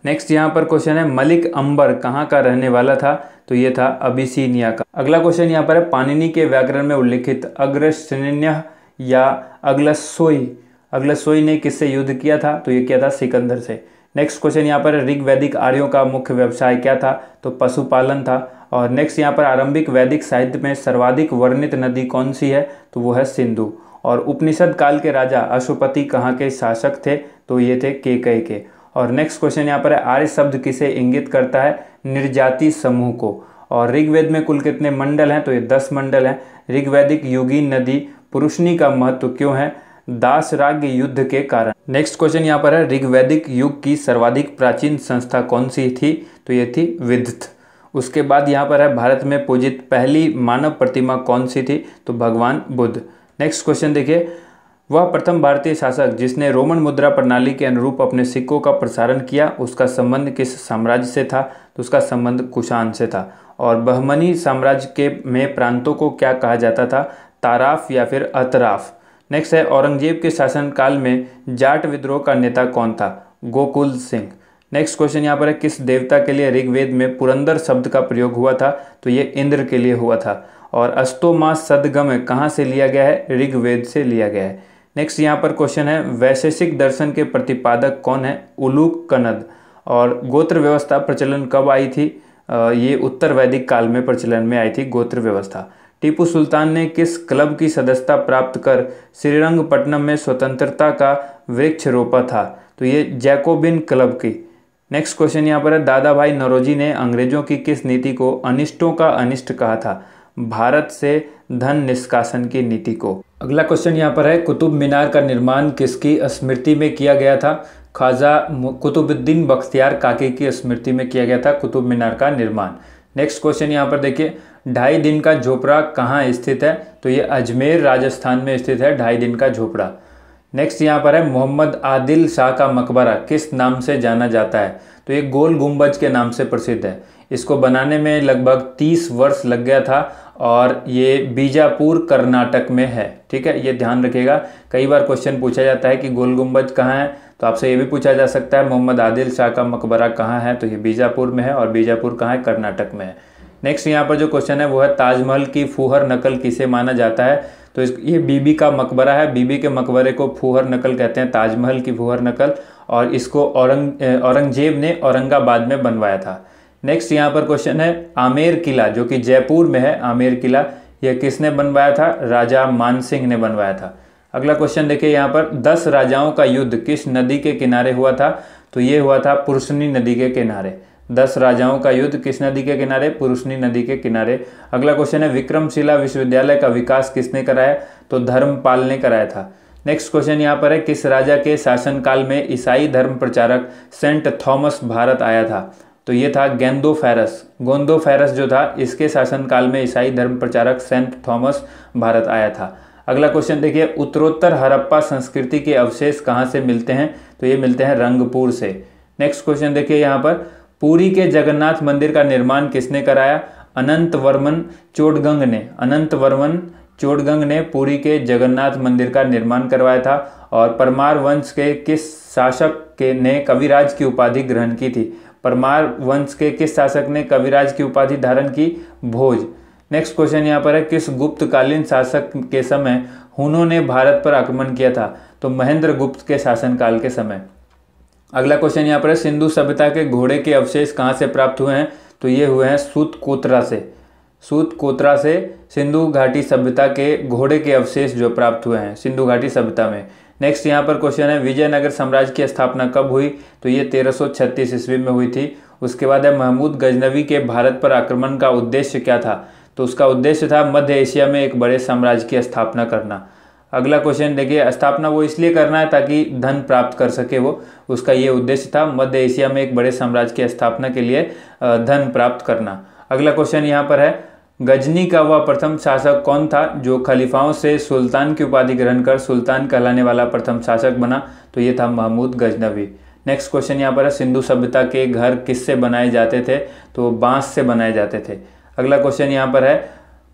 Speaker 1: नेक्स्ट यहाँ पर क्वेश्चन है, मलिक अंबर कहाँ का रहने वाला था? तो ये था अबिसिनिया का। अगला क्वेश्चन यहाँ पर है, पाणिनि के व्याकरण में उल्लिखित अग्रश्रेण्य या अग्लसोई ने किससे युद्ध किया था? तो ये किया था सिकंदर से। नेक्स्ट क्वेश्चन यहाँ पर, ऋग वैदिक आर्यों का मुख्य व्यवसाय क्या था? तो पशुपालन था। और नेक्स्ट यहाँ पर, आरंभिक वैदिक साहित्य में सर्वाधिक वर्णित नदी कौन सी है? तो वो है सिंधु। और उपनिषद काल के राजा अश्वपति कहाँ के शासक थे? तो ये थे केकई के। और नेक्स्ट क्वेश्चन यहाँ पर है, आर्य शब्द किसे इंगित करता है? निर्जाति समूह को। और ऋग्वेद में कुल कितने मंडल हैं? तो ये 10 मंडल हैं। ऋग्वैदिक युगीन नदी पुरुषनी का महत्व क्यों है? दासराग युद्ध के कारण। नेक्स्ट क्वेश्चन यहाँ पर है, ऋग्वैदिक युग की सर्वाधिक प्राचीन संस्था कौन सी थी? तो ये थी विदथ। उसके बाद यहाँ पर है, भारत में पूजित पहली मानव प्रतिमा कौन सी थी? तो भगवान बुद्ध। नेक्स्ट क्वेश्चन देखिए, वह प्रथम भारतीय शासक जिसने रोमन मुद्रा प्रणाली के अनुरूप अपने सिक्कों का प्रसारण किया, उसका संबंध किस साम्राज्य से था? तो उसका संबंध कुषाण से था। और बहमनी साम्राज्य के में प्रांतों को क्या कहा जाता था? ताराफ या फिर अतराफ। नेक्स्ट है, औरंगजेब के शासनकाल में जाट विद्रोह का नेता कौन था? गोकुल सिंह। नेक्स्ट क्वेश्चन यहाँ पर है, किस देवता के लिए ऋग्वेद में पुरंदर शब्द का प्रयोग हुआ था? तो ये इंद्र के लिए हुआ था। और अस्तोमा सदगम कहाँ से लिया गया है? ऋग्वेद से लिया गया है। नेक्स्ट यहाँ पर क्वेश्चन है, वैशेषिक दर्शन के प्रतिपादक कौन है? उलूक कनद। और गोत्र व्यवस्था प्रचलन कब आई थी? ये उत्तर वैदिक काल में प्रचलन में आई थी गोत्र व्यवस्था। टीपू सुल्तान ने किस क्लब की सदस्यता प्राप्त कर श्रीरंगपट्टनम में स्वतंत्रता का वृक्ष रोपा था? तो ये जैकोबिन क्लब की। नेक्स्ट क्वेश्चन यहाँ पर है, दादा भाई नौरोजी ने अंग्रेजों की किस नीति को अनिष्टों का अनिष्ट कहा था? भारत से धन निष्कासन की नीति को। अगला क्वेश्चन यहाँ पर है, कुतुब मीनार का निर्माण किसकी स्मृति में किया गया था? ख्वाजा कुतुबुद्दीन बख्तियार काकी की स्मृति में किया गया था कुतुब मीनार का निर्माण। नेक्स्ट क्वेश्चन यहाँ पर देखिए, 2.5 दिन का झोपड़ा कहाँ स्थित है? तो ये अजमेर राजस्थान में स्थित है 2.5 दिन का झोपड़ा। नेक्स्ट यहाँ पर है, मोहम्मद आदिल शाह का मकबरा किस नाम से जाना जाता है? तो ये गोल गुंबज के नाम से प्रसिद्ध है। इसको बनाने में लगभग 30 वर्ष लग गया था और ये बीजापुर कर्नाटक में है। ठीक है, ये ध्यान रखिएगा। कई बार क्वेश्चन पूछा जाता है कि गोल गुंबज कहाँ है, तो आपसे ये भी पूछा जा सकता है मोहम्मद आदिल शाह का मकबरा कहाँ है? तो ये बीजापुर में है। और बीजापुर कहाँ है? कर्नाटक में है। नेक्स्ट यहाँ पर जो क्वेश्चन है वो है, ताजमहल की फूहर नकल किसे माना जाता है? तो ये बीबी का मकबरा है। बीबी के मकबरे को फूहर नकल कहते हैं, ताजमहल की फूहर नकल। और इसको औरंगजेब ने औरंगाबाद में बनवाया था। नेक्स्ट यहाँ पर क्वेश्चन है, आमेर किला जो कि जयपुर में है, आमेर किला यह किसने बनवाया था? राजा मानसिंह ने बनवाया था। अगला क्वेश्चन देखिए यहाँ पर, 10 राजाओं का युद्ध किस नदी के किनारे हुआ था? तो ये हुआ था पुरुषनी नदी के किनारे। 10 राजाओं का युद्ध किस नदी के किनारे? पुरुषनी नदी के किनारे। अगला क्वेश्चन है विक्रमशिला विश्वविद्यालय का विकास किसने कराया? तो धर्मपाल ने कराया था। नेक्स्ट क्वेश्चन यहाँ पर है किस राजा के शासनकाल में ईसाई धर्म प्रचारक सेंट थॉमस भारत आया था? तो ये था गोंदोफेरस। गोंदोफेरस जो था, इसके शासनकाल में ईसाई धर्म प्रचारक सेंट थॉमस भारत आया था। अगला क्वेश्चन देखिए उत्तरोत्तर हड़प्पा संस्कृति के अवशेष कहाँ से मिलते हैं? तो ये मिलते हैं रंगपुर से। नेक्स्ट क्वेश्चन देखिए यहाँ पर पुरी के जगन्नाथ मंदिर का निर्माण किसने कराया? अनंत वर्मन चोडगंग ने। अनंत वर्मन चोडगंग ने पुरी के जगन्नाथ मंदिर का निर्माण करवाया था। और परमार वंश के किस शासक ने कविराज की उपाधि ग्रहण की थी? परमार वंश के किस शासक ने कविराज की उपाधि धारण की? भोज। नेक्स्ट क्वेश्चन यहाँ पर है किस गुप्तकालीन शासक के समय हुनों ने भारत पर आक्रमण किया था? तो महेंद्र गुप्त के शासनकाल के समय। अगला क्वेश्चन यहाँ पर है सिंधु सभ्यता के घोड़े के अवशेष कहाँ से प्राप्त हुए हैं? तो ये हुए हैं सूतकोत्रा से। सूतकोत्रा से सिंधु घाटी सभ्यता के घोड़े के अवशेष जो प्राप्त हुए हैं सिंधु घाटी सभ्यता में। नेक्स्ट यहाँ पर क्वेश्चन है विजयनगर साम्राज्य की स्थापना कब हुई? तो ये 1336 ईस्वी में हुई थी। उसके बाद है महमूद गजनवी के भारत पर आक्रमण का उद्देश्य क्या था? तो उसका उद्देश्य था मध्य एशिया में एक बड़े साम्राज्य की स्थापना करना। अगला क्वेश्चन देखिए स्थापना वो इसलिए करना है ताकि धन प्राप्त कर सके वो, उसका ये उद्देश्य था मध्य एशिया में एक बड़े साम्राज्य की स्थापना के लिए धन प्राप्त करना। अगला क्वेश्चन यहाँ पर है गजनी का वह प्रथम शासक कौन था जो खलीफाओं से सुल्तान की उपाधि ग्रहण कर सुल्तान कहलाने वाला प्रथम शासक बना? तो ये था महमूद गजनवी। नेक्स्ट क्वेश्चन यहाँ पर है सिंधु सभ्यता के घर किससे बनाए जाते थे? तो बांस से बनाए जाते थे। अगला क्वेश्चन यहाँ पर है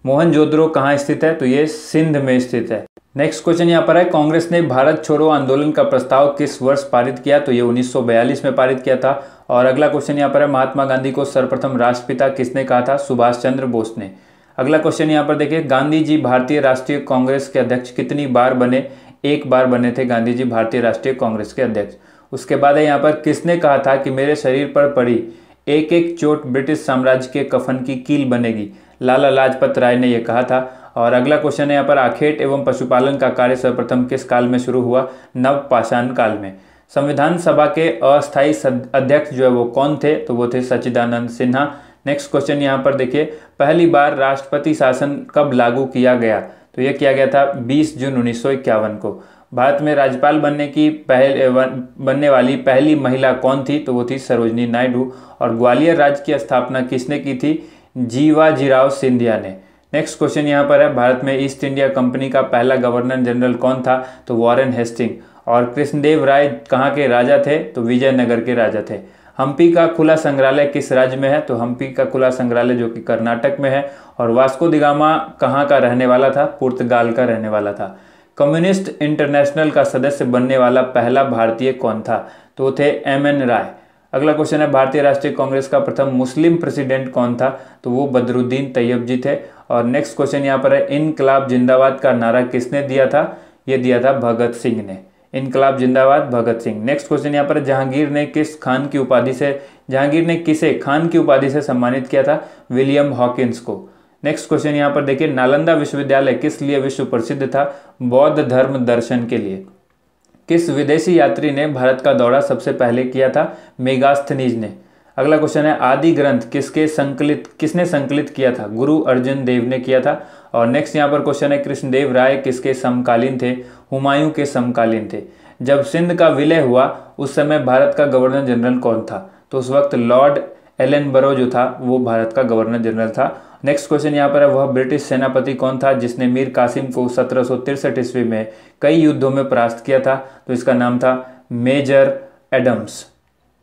Speaker 1: मोहनजोदड़ो कहाँ स्थित है? तो ये सिंध में स्थित है। नेक्स्ट क्वेश्चन यहाँ पर है कांग्रेस ने भारत छोड़ो आंदोलन का प्रस्ताव किस वर्ष पारित किया? तो ये 1942 में पारित किया था। और अगला क्वेश्चन यहाँ पर है महात्मा गांधी को सर्वप्रथम राष्ट्रपिता किसने कहा था? सुभाष चंद्र बोस ने। अगला क्वेश्चन यहाँ पर देखिए गांधी जी भारतीय राष्ट्रीय कांग्रेस के अध्यक्ष कितनी बार बने? एक बार बने थे गांधी जी भारतीय राष्ट्रीय कांग्रेस के अध्यक्ष। उसके बाद है यहाँ पर किसने कहा था कि मेरे शरीर पर पड़ी एक एक चोट ब्रिटिश साम्राज्य के कफन की कील बनेगी? लाला लाजपत राय ने यह कहा था। और अगला क्वेश्चन है यहाँ पर आखेट एवं पशुपालन का कार्य सर्वप्रथम किस काल में शुरू हुआ? नवपाषाण काल में। संविधान सभा के अस्थायी अध्यक्ष जो है वो कौन थे? तो वो थे सच्चिदानंद सिन्हा। नेक्स्ट क्वेश्चन यहाँ पर देखिए पहली बार राष्ट्रपति शासन कब लागू किया गया? तो ये किया गया था 20 जून 1951 को। भारत में राज्यपाल बनने वाली पहली महिला कौन थी? तो वो थी सरोजनी नायडू। और ग्वालियर राज्य की स्थापना किसने की थी? जीवाजीराव सिंधिया ने। नेक्स्ट क्वेश्चन यहाँ पर है भारत में ईस्ट इंडिया कंपनी का पहला गवर्नर जनरल कौन था? तो वॉरेन हेस्टिंग। और कृष्णदेव राय कहाँ के राजा थे? तो विजयनगर के राजा थे। हम्पी का खुला संग्रहालय किस राज्य में है? तो हम्पी का खुला संग्रहालय जो कि कर्नाटक में है। और वास्को दी गामा कहाँ का रहने वाला था? पुर्तगाल का रहने वाला था। कम्युनिस्ट इंटरनेशनल का सदस्य बनने वाला पहला भारतीय कौन था? तो थे एम.एन. राय। अगला क्वेश्चन है भारतीय राष्ट्रीय कांग्रेस का प्रथम मुस्लिम प्रेसिडेंट कौन था? तो वो बदरुद्दीन तैयब जी थे। और नेक्स्ट क्वेश्चन यहाँ पर है इनकलाब जिंदाबाद का नारा किसने दिया था? ये दिया था भगत सिंह ने। इनकलाब जिंदाबाद भगत सिंह। नेक्स्ट क्वेश्चन यहाँ पर जहांगीर ने किसे खान की उपाधि से सम्मानित किया था? विलियम हॉकिंस को। नेक्स्ट क्वेश्चन यहाँ पर देखिए नालंदा विश्वविद्यालय किस लिए विश्व प्रसिद्ध था? बौद्ध धर्म दर्शन के लिए। किस विदेशी यात्री ने भारत का दौरा सबसे पहले किया था? मेगास्थनीज ने। अगला क्वेश्चन है आदि ग्रंथ किसने संकलित किया था? गुरु अर्जुन देव ने किया था। और नेक्स्ट यहाँ पर क्वेश्चन है कृष्णदेव राय किसके समकालीन थे? हुमायूं के समकालीन थे। जब सिंध का विलय हुआ उस समय भारत का गवर्नर जनरल कौन था? तो उस वक्त लॉर्ड एलनबरो जो था वो भारत का गवर्नर जनरल था। नेक्स्ट क्वेश्चन यहाँ पर है वह ब्रिटिश सेनापति कौन था जिसने मीर कासिम को 1763 ईस्वी में कई युद्धों में परास्त किया था? तो इसका नाम था मेजर एडम्स।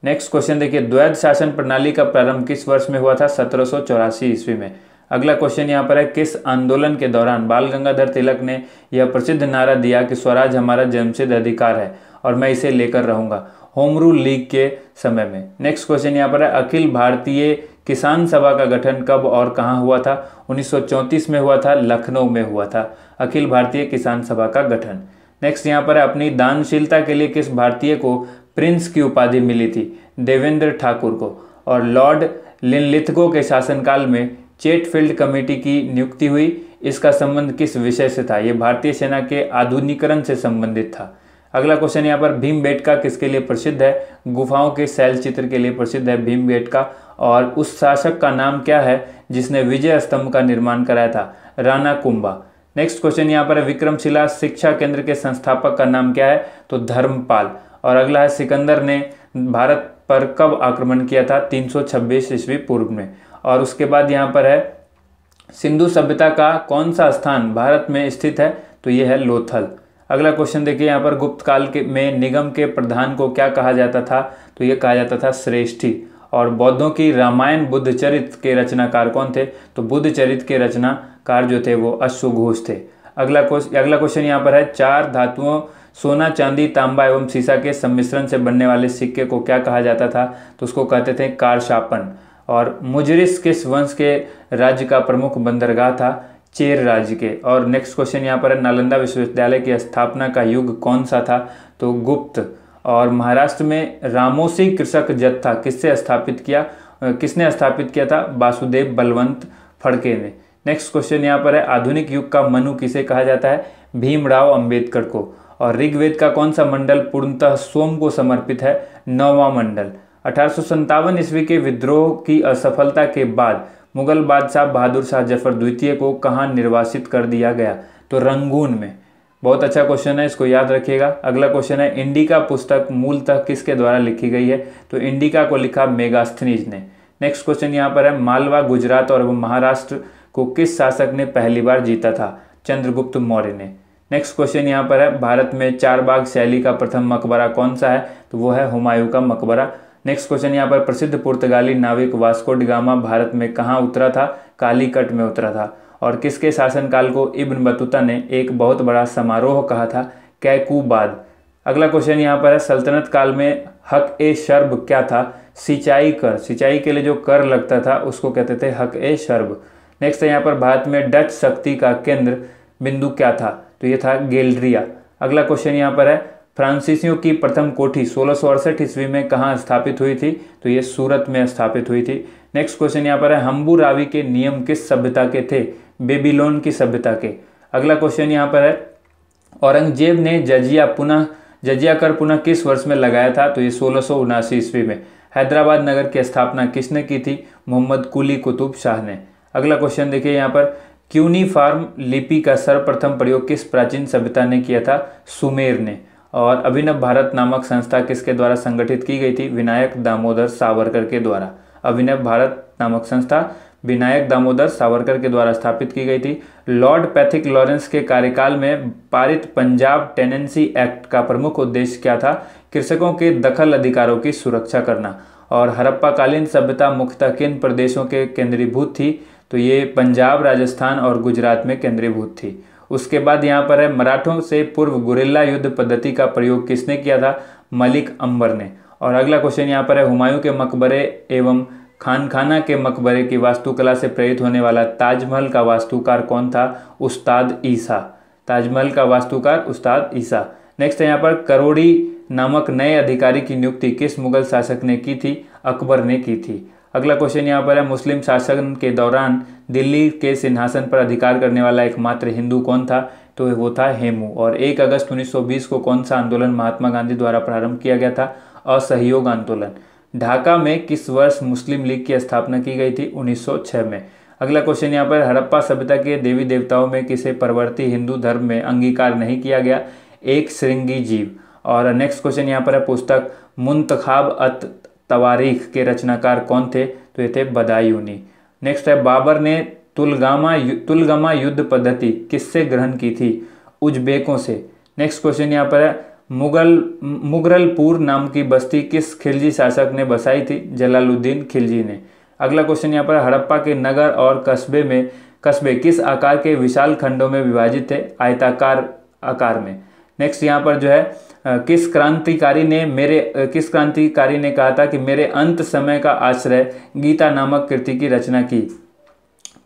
Speaker 1: नेक्स्ट क्वेश्चन देखिए द्वैध शासन प्रणाली का प्रारंभ किस वर्ष में हुआ था? 1784 ईस्वी में। अगला क्वेश्चन यहाँ पर है किस आंदोलन के दौरान बाल गंगाधर तिलक ने यह प्रसिद्ध नारा दिया कि स्वराज हमारा जन्मसिद्ध अधिकार है और मैं इसे लेकर रहूंगा? होम रूल लीग के समय में। नेक्स्ट क्वेश्चन यहाँ पर है अखिल भारतीय किसान सभा का गठन कब और कहाँ हुआ था? 1934 में हुआ था, लखनऊ में हुआ था अखिल भारतीय किसान सभा का गठन। नेक्स्ट यहाँ पर है अपनी दानशीलता के लिए किस भारतीय को प्रिंस की उपाधि मिली थी? देवेंद्र ठाकुर को। और लॉर्ड लिनलिथगो के शासनकाल में चेटफील्ड कमेटी की नियुक्ति हुई, इसका संबंध किस विषय से था? यह भारतीय सेना के आधुनिकीकरण से संबंधित था। अगला क्वेश्चन यहाँ पर भीमबेटका किसके लिए प्रसिद्ध है? गुफाओं के शैल चित्र के लिए प्रसिद्ध है भीमबेटका। और उस शासक का नाम क्या है जिसने विजय स्तंभ का निर्माण कराया था? राणा कुंभा। नेक्स्ट क्वेश्चन यहाँ पर है विक्रमशिला शिक्षा केंद्र के संस्थापक का नाम क्या है? तो धर्मपाल। और अगला है सिकंदर ने भारत पर कब आक्रमण किया था? 326 ईस्वी पूर्व में। और उसके बाद यहाँ पर है सिंधु सभ्यता का कौन सा स्थान भारत में स्थित है? तो ये है लोथल। अगला क्वेश्चन देखिए यहाँ पर गुप्त काल के में निगम के प्रधान को क्या कहा जाता था? तो ये कहा जाता था श्रेष्ठी। और बौद्धों की रामायण बुद्धचरित के रचनाकार कौन थे? तो बुद्धचरित के रचनाकार जो थे वो अश्वघोष थे। अगला क्वेश्चन यहाँ पर है चार धातुओं सोना, चांदी, तांबा एवं सीसा के सम्मिश्रण से बनने वाले सिक्के को क्या कहा जाता था? तो उसको कहते थे कारशापन। और मुजरिस किस वंश के राज्य का प्रमुख बंदरगाह था? चेर राज्य के। और नेक्स्ट क्वेश्चन यहाँ पर है नालंदा विश्वविद्यालय की स्थापना का युग कौन सा था? तो गुप्त। और महाराष्ट्र में रामोसी कृषक जत्था किसने स्थापित किया था? वासुदेव बलवंत फड़के ने। नेक्स्ट क्वेश्चन यहाँ पर है आधुनिक युग का मनु किसे कहा जाता है? भीमराव अंबेडकर को। और ऋग्वेद का कौन सा मंडल पूर्णतः सोम को समर्पित है? 9वां मंडल। 1857 ईस्वी के विद्रोह की असफलता के बाद मुगल बादशाह बहादुर शाह जफर द्वितीय को कहाँ निर्वासित कर दिया गया? तो रंगून में। बहुत अच्छा क्वेश्चन है, इसको याद रखिएगा। अगला क्वेश्चन है इंडिका पुस्तक मूलतः किसके द्वारा लिखी गई है? तो इंडिका को लिखा मेगास्थनीज ने। नेक्स्ट क्वेश्चन यहाँ पर है मालवा, गुजरात और महाराष्ट्र को किस शासक ने पहली बार जीता था? चंद्रगुप्त मौर्य ने। नेक्स्ट क्वेश्चन यहाँ पर है भारत में चारबाग शैली का प्रथम मकबरा कौन सा है? तो वो है हुमायूं का मकबरा। नेक्स्ट क्वेश्चन यहाँ पर प्रसिद्ध पुर्तगाली नाविक वास्को डी गामा भारत में कहाँ उतरा था? कालीकट में उतरा था। और किसके शासनकाल को इब्न बतूता ने एक बहुत बड़ा समारोह कहा था? कैकूबाद। अगला क्वेश्चन यहाँ पर है सल्तनत काल में हक ए शर्ब क्या था? सिंचाई कर। सिंचाई के लिए जो कर लगता था उसको कहते थे हक ए शर्ब। नेक्स्ट है यहाँ पर भारत में डच शक्ति का केंद्र बिंदु क्या था? तो ये था गेल्ड्रिया। अगला क्वेश्चन यहाँ पर है फ्रांसीसियों की प्रथम कोठी 1668 ईस्वी में कहाँ स्थापित हुई थी? तो ये सूरत में स्थापित हुई थी। नेक्स्ट क्वेश्चन यहाँ पर है हम्बुरावी के नियम किस सभ्यता के थे? बेबीलोन की सभ्यता के। अगला क्वेश्चन यहाँ पर है औरंगजेब ने जजिया कर पुनः किस वर्ष में लगाया था? तो ये 1679 ईस्वी में। हैदराबाद नगर की स्थापना किसने की थी? मोहम्मद कुली कुतुब शाह ने। अगला क्वेश्चन देखिए यहाँ पर क्यूनीफॉर्म लिपि का सर्वप्रथम प्रयोग किस प्राचीन सभ्यता ने किया था? सुमेर ने। और अभिनव भारत नामक संस्था किसके द्वारा संगठित की गई थी? विनायक दामोदर सावरकर के द्वारा। अभिनव भारत नामक संस्था विनायक दामोदर सावरकर के द्वारा स्थापित की गई थी। लॉर्ड पैथिक लॉरेंस के कार्यकाल में पारित पंजाब टेनेंसी एक्ट का प्रमुख उद्देश्य क्या था? कृषकों के दखल अधिकारों की सुरक्षा करना। और हड़प्पाकालीन सभ्यता मुख्यतः किन प्रदेशों के केंद्रीभूत थी? तो ये पंजाब, राजस्थान और गुजरात में केंद्रीभूत थी। उसके बाद यहाँ पर है मराठों से पूर्व गुरिल्ला युद्ध पद्धति का प्रयोग किसने किया था? मलिक अंबर ने। और अगला क्वेश्चन यहाँ पर है हुमायूं के मकबरे एवं खानखाना के मकबरे की वास्तुकला से प्रेरित होने वाला ताजमहल का वास्तुकार कौन था? उस्ताद ईसा। ताजमहल का वास्तुकार उस्ताद ईसा। नेक्स्ट है यहाँ पर करोड़ी नामक नए अधिकारी की नियुक्ति किस मुगल शासक ने की थी? अकबर ने की थी। अगला क्वेश्चन यहाँ पर है मुस्लिम शासन के दौरान दिल्ली के सिंहासन पर अधिकार करने वाला एकमात्र हिंदू कौन था? तो वो था हेमू। और 1 अगस्त 1920 को कौन सा आंदोलन महात्मा गांधी द्वारा प्रारंभ किया गया था? असहयोग आंदोलन। ढाका में किस वर्ष मुस्लिम लीग की स्थापना की गई थी? 1906 में। अगला क्वेश्चन यहाँ पर हड़प्पा सभ्यता के देवी देवताओं में किसे परवर्ती हिंदू धर्म में अंगीकार नहीं किया गया? एक श्रृंगी जीव। और नेक्स्ट क्वेश्चन यहाँ पर है पुस्तक मुंतखाब अत तवारीख के रचनाकार कौन थे? तो ये थे बदायूनी। नेक्स्ट है बाबर ने तुलगमा युद्ध पद्धति किससे ग्रहण की थी? उज्बेकों से। नेक्स्ट क्वेश्चन यहाँ पर है मुगरलपुर नाम की बस्ती किस खिलजी शासक ने बसाई थी? जलालुद्दीन खिलजी ने। अगला क्वेश्चन यहाँ पर हड़प्पा के नगर और कस्बे किस आकार के विशाल खंडों में विभाजित थे? आयताकार आकार में। नेक्स्ट यहाँ पर जो है किस क्रांतिकारी ने कहा था कि मेरे अंत समय का आश्रय गीता नामक कृति की रचना की?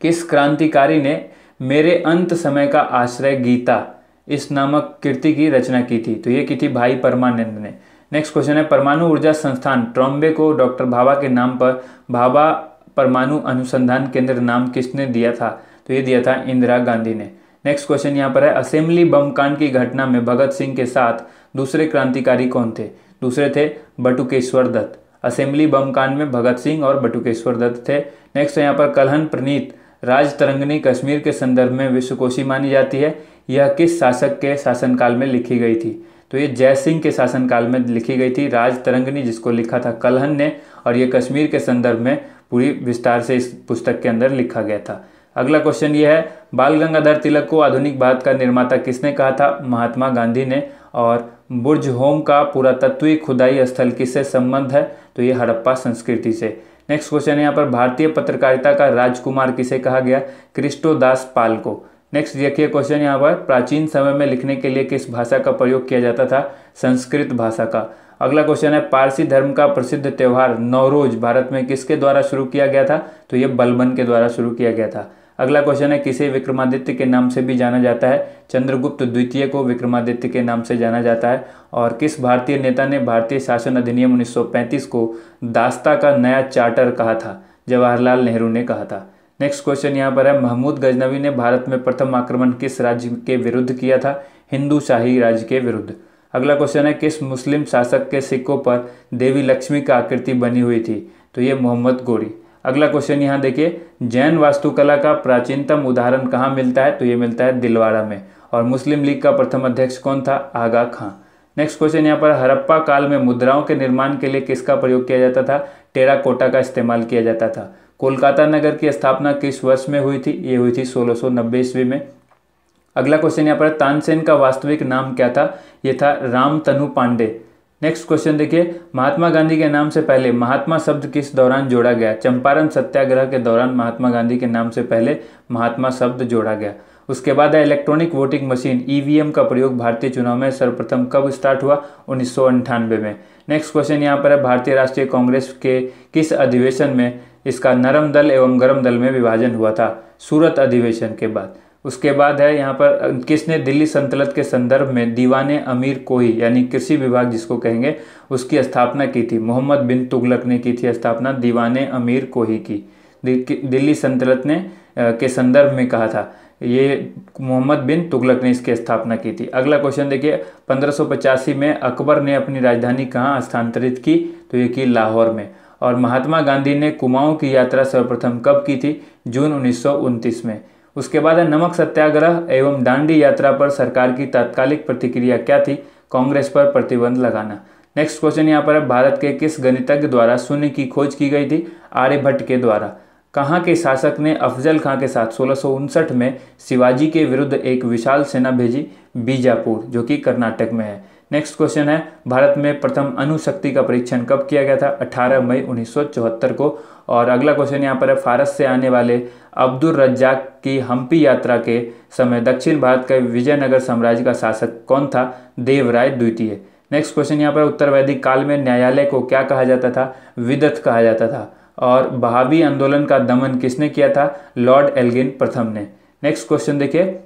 Speaker 1: किस क्रांतिकारी ने मेरे अंत समय का आश्रय गीता इस नामक कृति की रचना की थी? तो ये की थी भाई परमानंद ने। नेक्स्ट क्वेश्चन है परमाणु ऊर्जा संस्थान ट्रॉम्बे को डॉक्टर भाभा के नाम पर भाभा परमाणु अनुसंधान केंद्र नाम किसने दिया था? तो ये दिया था इंदिरा गांधी ने। नेक्स्ट क्वेश्चन यहाँ पर है असेंबली बम कांड की घटना में भगत सिंह के साथ दूसरे क्रांतिकारी कौन थे? दूसरे थे बटुकेश्वर दत्त। असेंबली बम कांड में भगत सिंह और बटुकेश्वर दत्त थे। नेक्स्ट यहाँ पर कलहन प्रणीत राज तरंगिणी कश्मीर के संदर्भ में विश्वकोशी मानी जाती है। यह किस शासक के शासनकाल में लिखी गई थी? तो ये जय सिंह के शासनकाल में लिखी गई थी राज तरंगिणी, जिसको लिखा था कलहन ने, और ये कश्मीर के संदर्भ में पूरी विस्तार से इस पुस्तक के अंदर लिखा गया था। अगला क्वेश्चन ये है, बाल गंगाधर तिलक को आधुनिक भारत का निर्माता किसने कहा था? महात्मा गांधी ने। और बुर्ज होम का पुरातत्वीय खुदाई स्थल किससे संबंध है? तो ये हड़प्पा संस्कृति से। नेक्स्ट क्वेश्चन है यहाँ पर, भारतीय पत्रकारिता का राजकुमार किसे कहा गया? क्रिस्टोदास पाल को। नेक्स्ट देखिए क्वेश्चन यहाँ पर, प्राचीन समय में लिखने के लिए किस भाषा का प्रयोग किया जाता था? संस्कृत भाषा का। अगला क्वेश्चन है, पारसी धर्म का प्रसिद्ध त्यौहार नवरोज भारत में किसके द्वारा शुरू किया गया था? तो ये बलबन के द्वारा शुरू किया गया था। अगला क्वेश्चन है, किसे विक्रमादित्य के नाम से भी जाना जाता है? चंद्रगुप्त द्वितीय को विक्रमादित्य के नाम से जाना जाता है। और किस भारतीय नेता ने भारतीय शासन अधिनियम 1935 को दास्ता का नया चार्टर कहा था? जवाहरलाल नेहरू ने कहा था। नेक्स्ट क्वेश्चन यहाँ पर है, महमूद गजनवी ने भारत में प्रथम आक्रमण किस राज्य के विरुद्ध किया था? हिंदू शाही राज्य के विरुद्ध। अगला क्वेश्चन है, किस मुस्लिम शासक के सिक्कों पर देवी लक्ष्मी का आकृति बनी हुई थी? तो ये मोहम्मद गोरी। अगला क्वेश्चन यहाँ देखिए, जैन वास्तुकला का प्राचीनतम उदाहरण कहाँ मिलता है? तो ये मिलता है दिलवाड़ा में। और मुस्लिम लीग का प्रथम अध्यक्ष कौन था? आगा खां। नेक्स्ट क्वेश्चन यहाँ पर, हड़प्पा काल में मुद्राओं के निर्माण के लिए किसका प्रयोग किया जाता था? टेराकोटा का इस्तेमाल किया जाता था। कोलकाता नगर की स्थापना किस वर्ष में हुई थी? ये हुई थी 1690 ईस्वी में। अगला क्वेश्चन यहाँ पर, तानसेन का वास्तविक नाम क्या था? ये था रामतनु पांडे। नेक्स्ट क्वेश्चन देखिए, महात्मा गांधी के नाम से पहले महात्मा शब्द किस दौरान जोड़ा गया? चंपारण सत्याग्रह के दौरान महात्मा गांधी के नाम से पहले महात्मा शब्द जोड़ा गया। उसके बाद है, इलेक्ट्रॉनिक वोटिंग मशीन ईवीएम का प्रयोग भारतीय चुनाव में सर्वप्रथम कब स्टार्ट हुआ? 1998 में। नेक्स्ट क्वेश्चन यहाँ पर है, भारतीय राष्ट्रीय कांग्रेस के किस अधिवेशन में इसका नरम दल एवं गरम दल में विभाजन हुआ था? सूरत अधिवेशन के बाद। उसके बाद है यहाँ पर, किसने दिल्ली सल्तनत के संदर्भ में दीवाने अमीर कोही यानी कृषि विभाग जिसको कहेंगे उसकी स्थापना की थी? मोहम्मद बिन तुगलक ने की थी स्थापना दीवाने अमीर कोही की। दिल्ली सल्तनत ने के संदर्भ में कहा था, ये मोहम्मद बिन तुगलक ने इसकी स्थापना की थी। अगला क्वेश्चन देखिए, 1585 में अकबर ने अपनी राजधानी कहाँ स्थानांतरित की? तो ये की लाहौर में। और महात्मा गांधी ने कुमाऊं की यात्रा सर्वप्रथम कब की थी? जून 1929 में। उसके बाद है, नमक सत्याग्रह एवं दांडी यात्रा पर सरकार की तात्कालिक प्रतिक्रिया क्या थी? कांग्रेस पर प्रतिबंध लगाना। नेक्स्ट क्वेश्चन यहाँ पर है, भारत के किस गणितज्ञ द्वारा शून्य की खोज की गई थी? आर्यभट्ट के द्वारा। कहाँ के शासक ने अफजल खां के साथ 1659 में शिवाजी के विरुद्ध एक विशाल सेना भेजी? बीजापुर, जो कि कर्नाटक में है। नेक्स्ट क्वेश्चन है, भारत में प्रथम अणुशक्ति का परीक्षण कब किया गया था? 18 मई 1974 को। और अगला क्वेश्चन यहाँ पर है, फारस से आने वाले अब्दुल रज्जाक की हम्पी यात्रा के समय दक्षिण भारत के विजयनगर साम्राज्य का शासक कौन था? देवराय द्वितीय। नेक्स्ट क्वेश्चन यहाँ पर, उत्तर वैदिक काल में न्यायालय को क्या कहा जाता था? विदत कहा जाता था। और बहावी आंदोलन का दमन किसने किया था? लॉर्ड एल्गिन प्रथम ने। नेक्स्ट क्वेश्चन देखिए,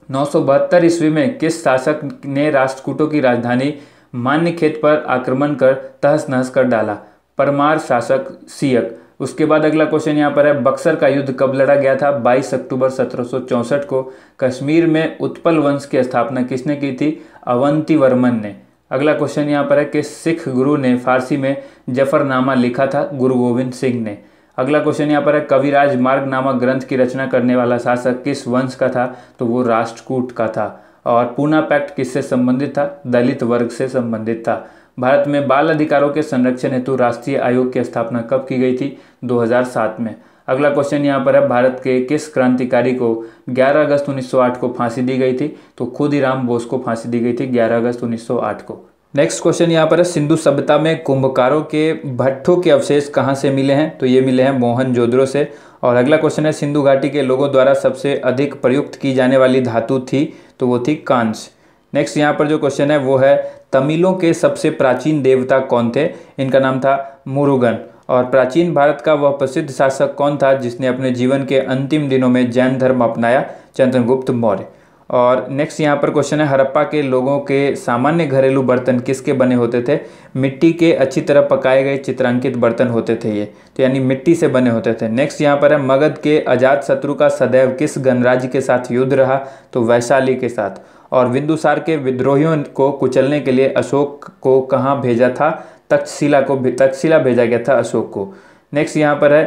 Speaker 1: 972 ईस्वी में किस शासक ने राष्ट्रकूटों की राजधानी मान्यखेत पर आक्रमण कर तहस नहस कर डाला? परमार शासक सियक। उसके बाद अगला क्वेश्चन यहाँ पर है, बक्सर का युद्ध कब लड़ा गया था? 22 अक्टूबर 1764 को। कश्मीर में उत्पल वंश की स्थापना किसने की थी? अवंती वर्मन ने। अगला क्वेश्चन यहाँ पर है कि सिख गुरु ने फारसी में जफरनामा लिखा था? गुरु गोविंद सिंह ने। अगला क्वेश्चन यहाँ पर है, कविराज मार्ग नामक ग्रंथ की रचना करने वाला शासक किस वंश का था? तो वो राष्ट्रकूट का था। और पूना पैक्ट किससे संबंधित था? दलित वर्ग से संबंधित था। भारत में बाल अधिकारों के संरक्षण हेतु राष्ट्रीय आयोग की स्थापना कब की गई थी? 2007 में। अगला क्वेश्चन यहाँ पर है, भारत के किस क्रांतिकारी को 11 अगस्त 1908 को फांसी दी गई थी? तो खुदीराम बोस को फांसी दी गई थी 11 अगस्त 1908 को। नेक्स्ट क्वेश्चन यहाँ पर है, सिंधु सभ्यता में कुंभकारों के भट्ठों के अवशेष कहाँ से मिले हैं? तो ये मिले हैं मोहनजोदड़ो से। और अगला क्वेश्चन है, सिंधु घाटी के लोगों द्वारा सबसे अधिक प्रयुक्त की जाने वाली धातु थी? तो वो थी कांस्य। नेक्स्ट यहाँ पर जो क्वेश्चन है वो है, तमिलों के सबसे प्राचीन देवता कौन थे? इनका नाम था मुरुगन। और प्राचीन भारत का वह प्रसिद्ध शासक कौन था जिसने अपने जीवन के अंतिम दिनों में जैन धर्म अपनाया? चंद्रगुप्त मौर्य। और नेक्स्ट यहाँ पर क्वेश्चन है, हड़प्पा के लोगों के सामान्य घरेलू बर्तन किसके बने होते थे? मिट्टी के अच्छी तरह पकाए गए चित्रांकित बर्तन होते थे ये, तो यानी मिट्टी से बने होते थे। नेक्स्ट यहाँ पर है, मगध के अजात शत्रु का सदैव किस गणराज्य के साथ युद्ध रहा? तो वैशाली के साथ। और बिंदुसार के विद्रोहियों को कुचलने के लिए अशोक को कहाँ भेजा था? तक्षशिला भेजा गया था अशोक को। नेक्स्ट यहाँ पर है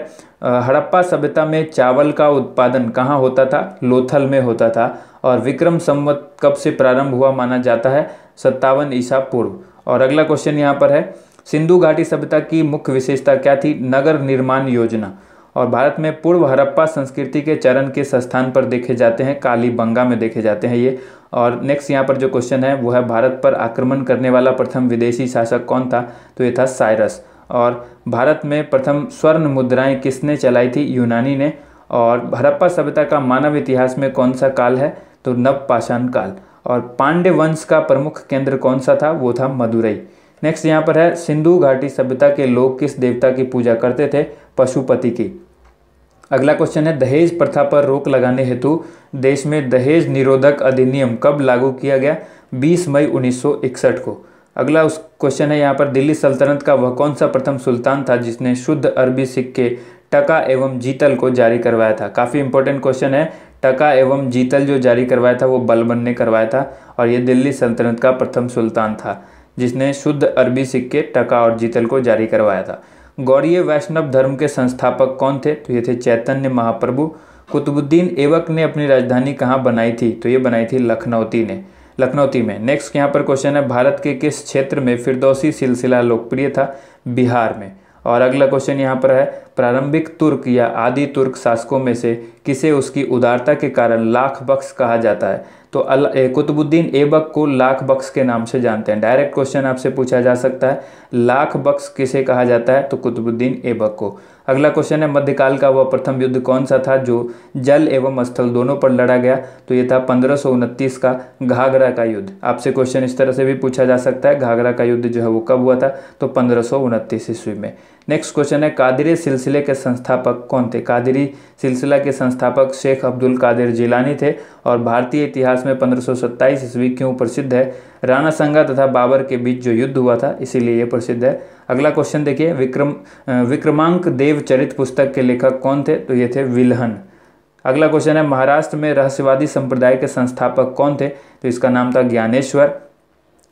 Speaker 1: हड़प्पा सभ्यता में चावल का उत्पादन कहाँ होता था? लोथल में होता था। और विक्रम संवत कब से प्रारंभ हुआ माना जाता है? 57 ईसा पूर्व। और अगला क्वेश्चन यहाँ पर है सिंधु घाटी सभ्यता की मुख्य विशेषता क्या थी? नगर निर्माण योजना। और भारत में पूर्व हड़प्पा संस्कृति के चरण किस स्थान पर देखे जाते हैं? कालीबंगा में देखे जाते हैं ये। और नेक्स्ट यहाँ पर जो क्वेश्चन है वो है भारत पर आक्रमण करने वाला प्रथम विदेशी शासक कौन था? तो ये था साइरस। और भारत में प्रथम स्वर्ण मुद्राएं किसने चलाई थी? यूनानी ने। और हड़प्पा सभ्यता का मानव इतिहास में कौन सा काल है? तो नवपाषाण काल। और पांड्य वंश का प्रमुख केंद्र कौन सा था? वो था मदुरई। नेक्स्ट यहाँ पर है सिंधु घाटी सभ्यता के लोग किस देवता की पूजा करते थे? पशुपति की। अगला क्वेश्चन है दहेज प्रथा पर रोक लगाने हेतु देश में दहेज निरोधक अधिनियम कब लागू किया गया? 20 मई 1961 को। अगला उस क्वेश्चन है यहाँ पर दिल्ली सल्तनत का वह कौन सा प्रथम सुल्तान था जिसने शुद्ध अरबी सिक्के टका एवं जीतल को जारी करवाया था? काफ़ी इंपॉर्टेंट क्वेश्चन है। टका एवं जीतल जो जारी करवाया था वो बलबन ने करवाया था और ये दिल्ली सल्तनत का प्रथम सुल्तान था जिसने शुद्ध अरबी सिक्के टका और जीतल को जारी करवाया था। गौड़ीय वैष्णव धर्म के संस्थापक कौन थे? तो ये थे चैतन्य महाप्रभु। कुतुबुद्दीन ऐबक ने अपनी राजधानी कहाँ बनाई थी? तो ये बनाई थी लखनौती में। नेक्स्ट यहाँ पर क्वेश्चन है भारत के किस क्षेत्र में फिरदौसी सिलसिला लोकप्रिय था? बिहार में। और अगला क्वेश्चन यहाँ पर है प्रारंभिक तुर्क या आदि तुर्क शासकों में से किसे उसकी उदारता के कारण लाख बख्श कहा जाता है? तो कुतुबुद्दीन ऐबक को लाख बख्श के नाम से जानते हैं। डायरेक्ट क्वेश्चन आपसे पूछा जा सकता है लाख बख्श किसे कहा जाता है? तो कुतुबुद्दीन ऐबक को। अगला क्वेश्चन है मध्यकाल का वह प्रथम युद्ध कौन सा था जो जल एवं स्थल दोनों पर लड़ा गया? तो ये था 1529 का घाघरा का युद्ध। आपसे क्वेश्चन इस तरह से भी पूछा जा सकता है घाघरा का युद्ध जो है वो कब हुआ था? तो 1529 ईस्वी में। नेक्स्ट क्वेश्चन है कादिरी सिलसिले के संस्थापक कौन थे? कादिरी सिलसिला के संस्थापक शेख अब्दुल कादिर जिलानी थे। और भारतीय इतिहास में 1527 ईस्वी क्यों प्रसिद्ध है? राणा संगा तथा बाबर के बीच जो युद्ध हुआ था इसीलिए ये प्रसिद्ध है। अगला क्वेश्चन देखिए विक्रमांक देव चरित पुस्तक के लेखक कौन थे? तो ये थे विल्हन। अगला क्वेश्चन है महाराष्ट्र में रहस्यवादी संप्रदाय के संस्थापक कौन थे? तो इसका नाम था ज्ञानेश्वर।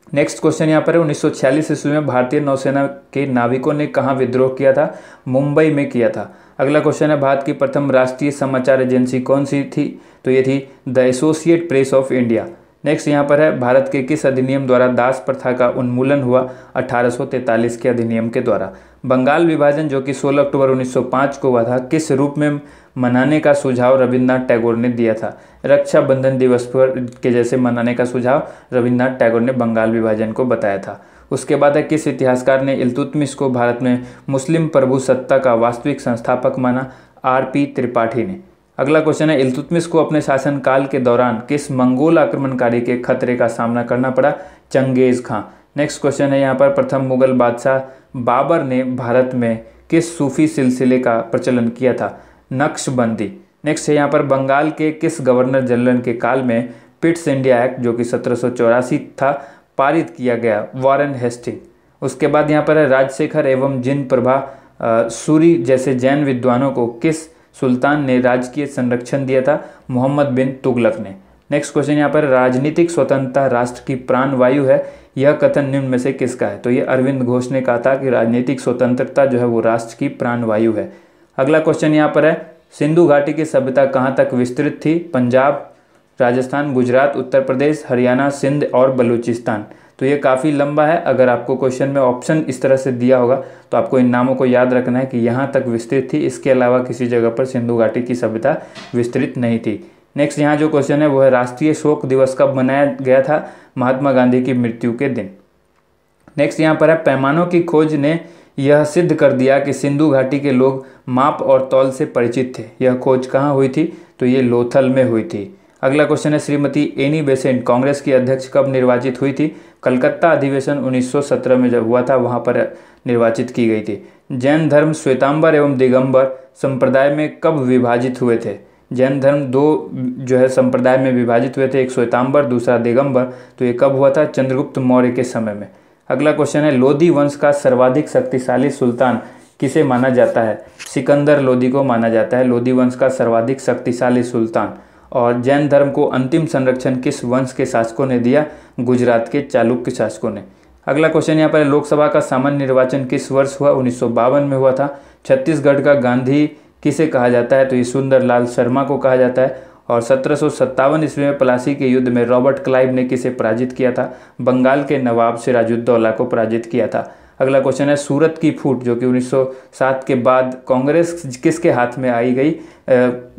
Speaker 1: नेक्स्ट क्वेश्चन यहाँ पर है 1946 ईस्वी में भारतीय नौसेना के नाविकों ने कहाँ विद्रोह किया था? मुंबई में किया था। अगला क्वेश्चन है भारत की प्रथम राष्ट्रीय समाचार एजेंसी कौन सी थी? तो ये थी the associate press of India. Next यहाँ पर है भारत के किस अधिनियम द्वारा दास प्रथा का उन्मूलन हुआ? 1843 के अधिनियम के द्वारा। बंगाल विभाजन जो कि 16 अक्टूबर 1905 को हुआ था किस रूप में मनाने का सुझाव रविन्द्रनाथ टैगोर ने दिया था? रक्षाबंधन दिवस पर के जैसे मनाने का सुझाव रविन्द्रनाथ टैगोर ने बंगाल विभाजन को बताया था। उसके बाद है किस इतिहासकार ने इल्तुतमिश को भारत में मुस्लिम प्रभुसत्ता का वास्तविक संस्थापक माना? आर.पी. त्रिपाठी ने। अगला क्वेश्चन है इल्तुतमिश को अपने शासनकाल के दौरान किस मंगोल आक्रमणकारी के खतरे का सामना करना पड़ा? चंगेज खां। नेक्स्ट क्वेश्चन है यहाँ पर प्रथम मुगल बादशाह बाबर ने भारत में किस सूफी सिलसिले का प्रचलन किया था? नक्शबंदी। नेक्स्ट है यहाँ पर बंगाल के किस गवर्नर जनरल के काल में पिट्स इंडिया एक्ट जो कि 1784 था पारित किया गया? Warren Hasting. उसके बाद यहाँ पर है राजशेखर एवं जिन प्रभा सूरी जैसे जैन विद्वानों को किस सुल्तान ने राजकीय संरक्षण दिया था? मोहम्मद बिन तुगलक ने। नेक्स्ट क्वेश्चन यहाँ पर राजनीतिक स्वतंत्रता राष्ट्र की प्राण वायु है, यह कथन निम्न में से किसका है? तो ये अरविंद घोष ने कहा था कि राजनीतिक स्वतंत्रता जो है वो राष्ट्र की प्राण वायु है। अगला क्वेश्चन यहाँ पर है सिंधु घाटी की सभ्यता कहाँ तक विस्तृत थी? पंजाब, राजस्थान, गुजरात, उत्तर प्रदेश, हरियाणा, सिंध और बलूचिस्तान। तो ये काफ़ी लंबा है। अगर आपको क्वेश्चन में ऑप्शन इस तरह से दिया होगा तो आपको इन नामों को याद रखना है कि यहाँ तक विस्तृत थी, इसके अलावा किसी जगह पर सिंधु घाटी की सभ्यता विस्तृत नहीं थी। नेक्स्ट यहाँ जो क्वेश्चन है वो है राष्ट्रीय शोक दिवस कब मनाया गया था? महात्मा गांधी की मृत्यु के दिन। नेक्स्ट यहाँ पर है पैमानों की खोज ने यह सिद्ध कर दिया कि सिंधु घाटी के लोग माप और तौल से परिचित थे। यह खोज कहाँ हुई थी? तो ये लोथल में हुई थी। अगला क्वेश्चन है श्रीमती एनी बेसेंट कांग्रेस की अध्यक्ष कब निर्वाचित हुई थी? कलकत्ता अधिवेशन 1917 में जब हुआ था वहाँ पर निर्वाचित की गई थी। जैन धर्म श्वेतांबर एवं दिगंबर संप्रदाय में कब विभाजित हुए थे? जैन धर्म दो जो है संप्रदाय में विभाजित हुए थे, एक श्वेतांबर दूसरा दिगंबर। तो ये कब हुआ था? चंद्रगुप्त मौर्य के समय में। अगला क्वेश्चन है लोधी वंश का सर्वाधिक शक्तिशाली सुल्तान किसे माना जाता है? सिकंदर लोधी को माना जाता है लोधी वंश का सर्वाधिक शक्तिशाली सुल्तान। और जैन धर्म को अंतिम संरक्षण किस वंश के शासकों ने दिया? गुजरात के चालुक्य शासकों ने। अगला क्वेश्चन यहाँ पर है, लोकसभा का सामान्य निर्वाचन किस वर्ष हुआ? 1952 में हुआ था। छत्तीसगढ़ का गांधी किसे कहा जाता है? तो ये सुंदरलाल शर्मा को कहा जाता है। और 1757 ईस्वी में प्लासी के युद्ध में रॉबर्ट क्लाइव ने किसे पराजित किया था? बंगाल के नवाब सिराजुद्दौला को पराजित किया था। अगला क्वेश्चन है, सूरत की फूट जो कि 1907 के बाद कांग्रेस किसके हाथ में आई गई?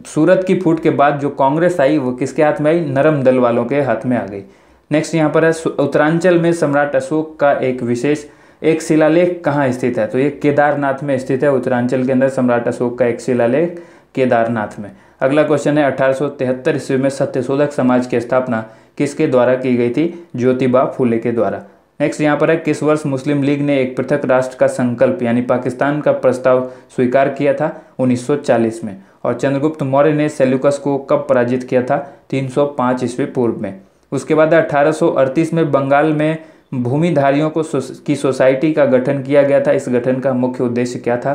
Speaker 1: सूरत की फूट के बाद जो कांग्रेस आई वो किसके हाथ में आई? नरम दल वालों के हाथ में आ गई। नेक्स्ट यहाँ पर है, उत्तरांचल में सम्राट अशोक का एक शिलालेख कहाँ स्थित है? तो ये केदारनाथ में स्थित है। उत्तरांचल के अंदर सम्राट अशोक का एक शिलालेख केदारनाथ में। अगला क्वेश्चन है, 1873 ईस्वी में सत्यशोधक समाज की स्थापना किसके द्वारा की गई थी? ज्योतिबा फूले के द्वारा। नेक्स्ट यहाँ पर है, किस वर्ष मुस्लिम लीग ने एक पृथक राष्ट्र का संकल्प यानी पाकिस्तान का प्रस्ताव स्वीकार किया था? 1940 में। और चंद्रगुप्त मौर्य ने सेल्यूकस को कब पराजित किया था? 305 ईस्वी पूर्व में। उसके बाद 1838 में बंगाल में भूमिधारियों की सोसाइटी का गठन किया गया था। इस गठन का मुख्य उद्देश्य क्या था?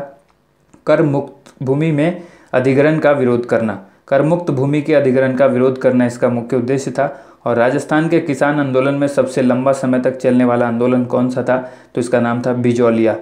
Speaker 1: कर मुक्त भूमि में अधिग्रहण का विरोध करना। कर मुक्त भूमि के अधिग्रहण का विरोध करना इसका मुख्य उद्देश्य था। और राजस्थान के किसान आंदोलन में सबसे लंबा समय तक चलने वाला आंदोलन कौन सा था? तो इसका नाम था बिजौलिया।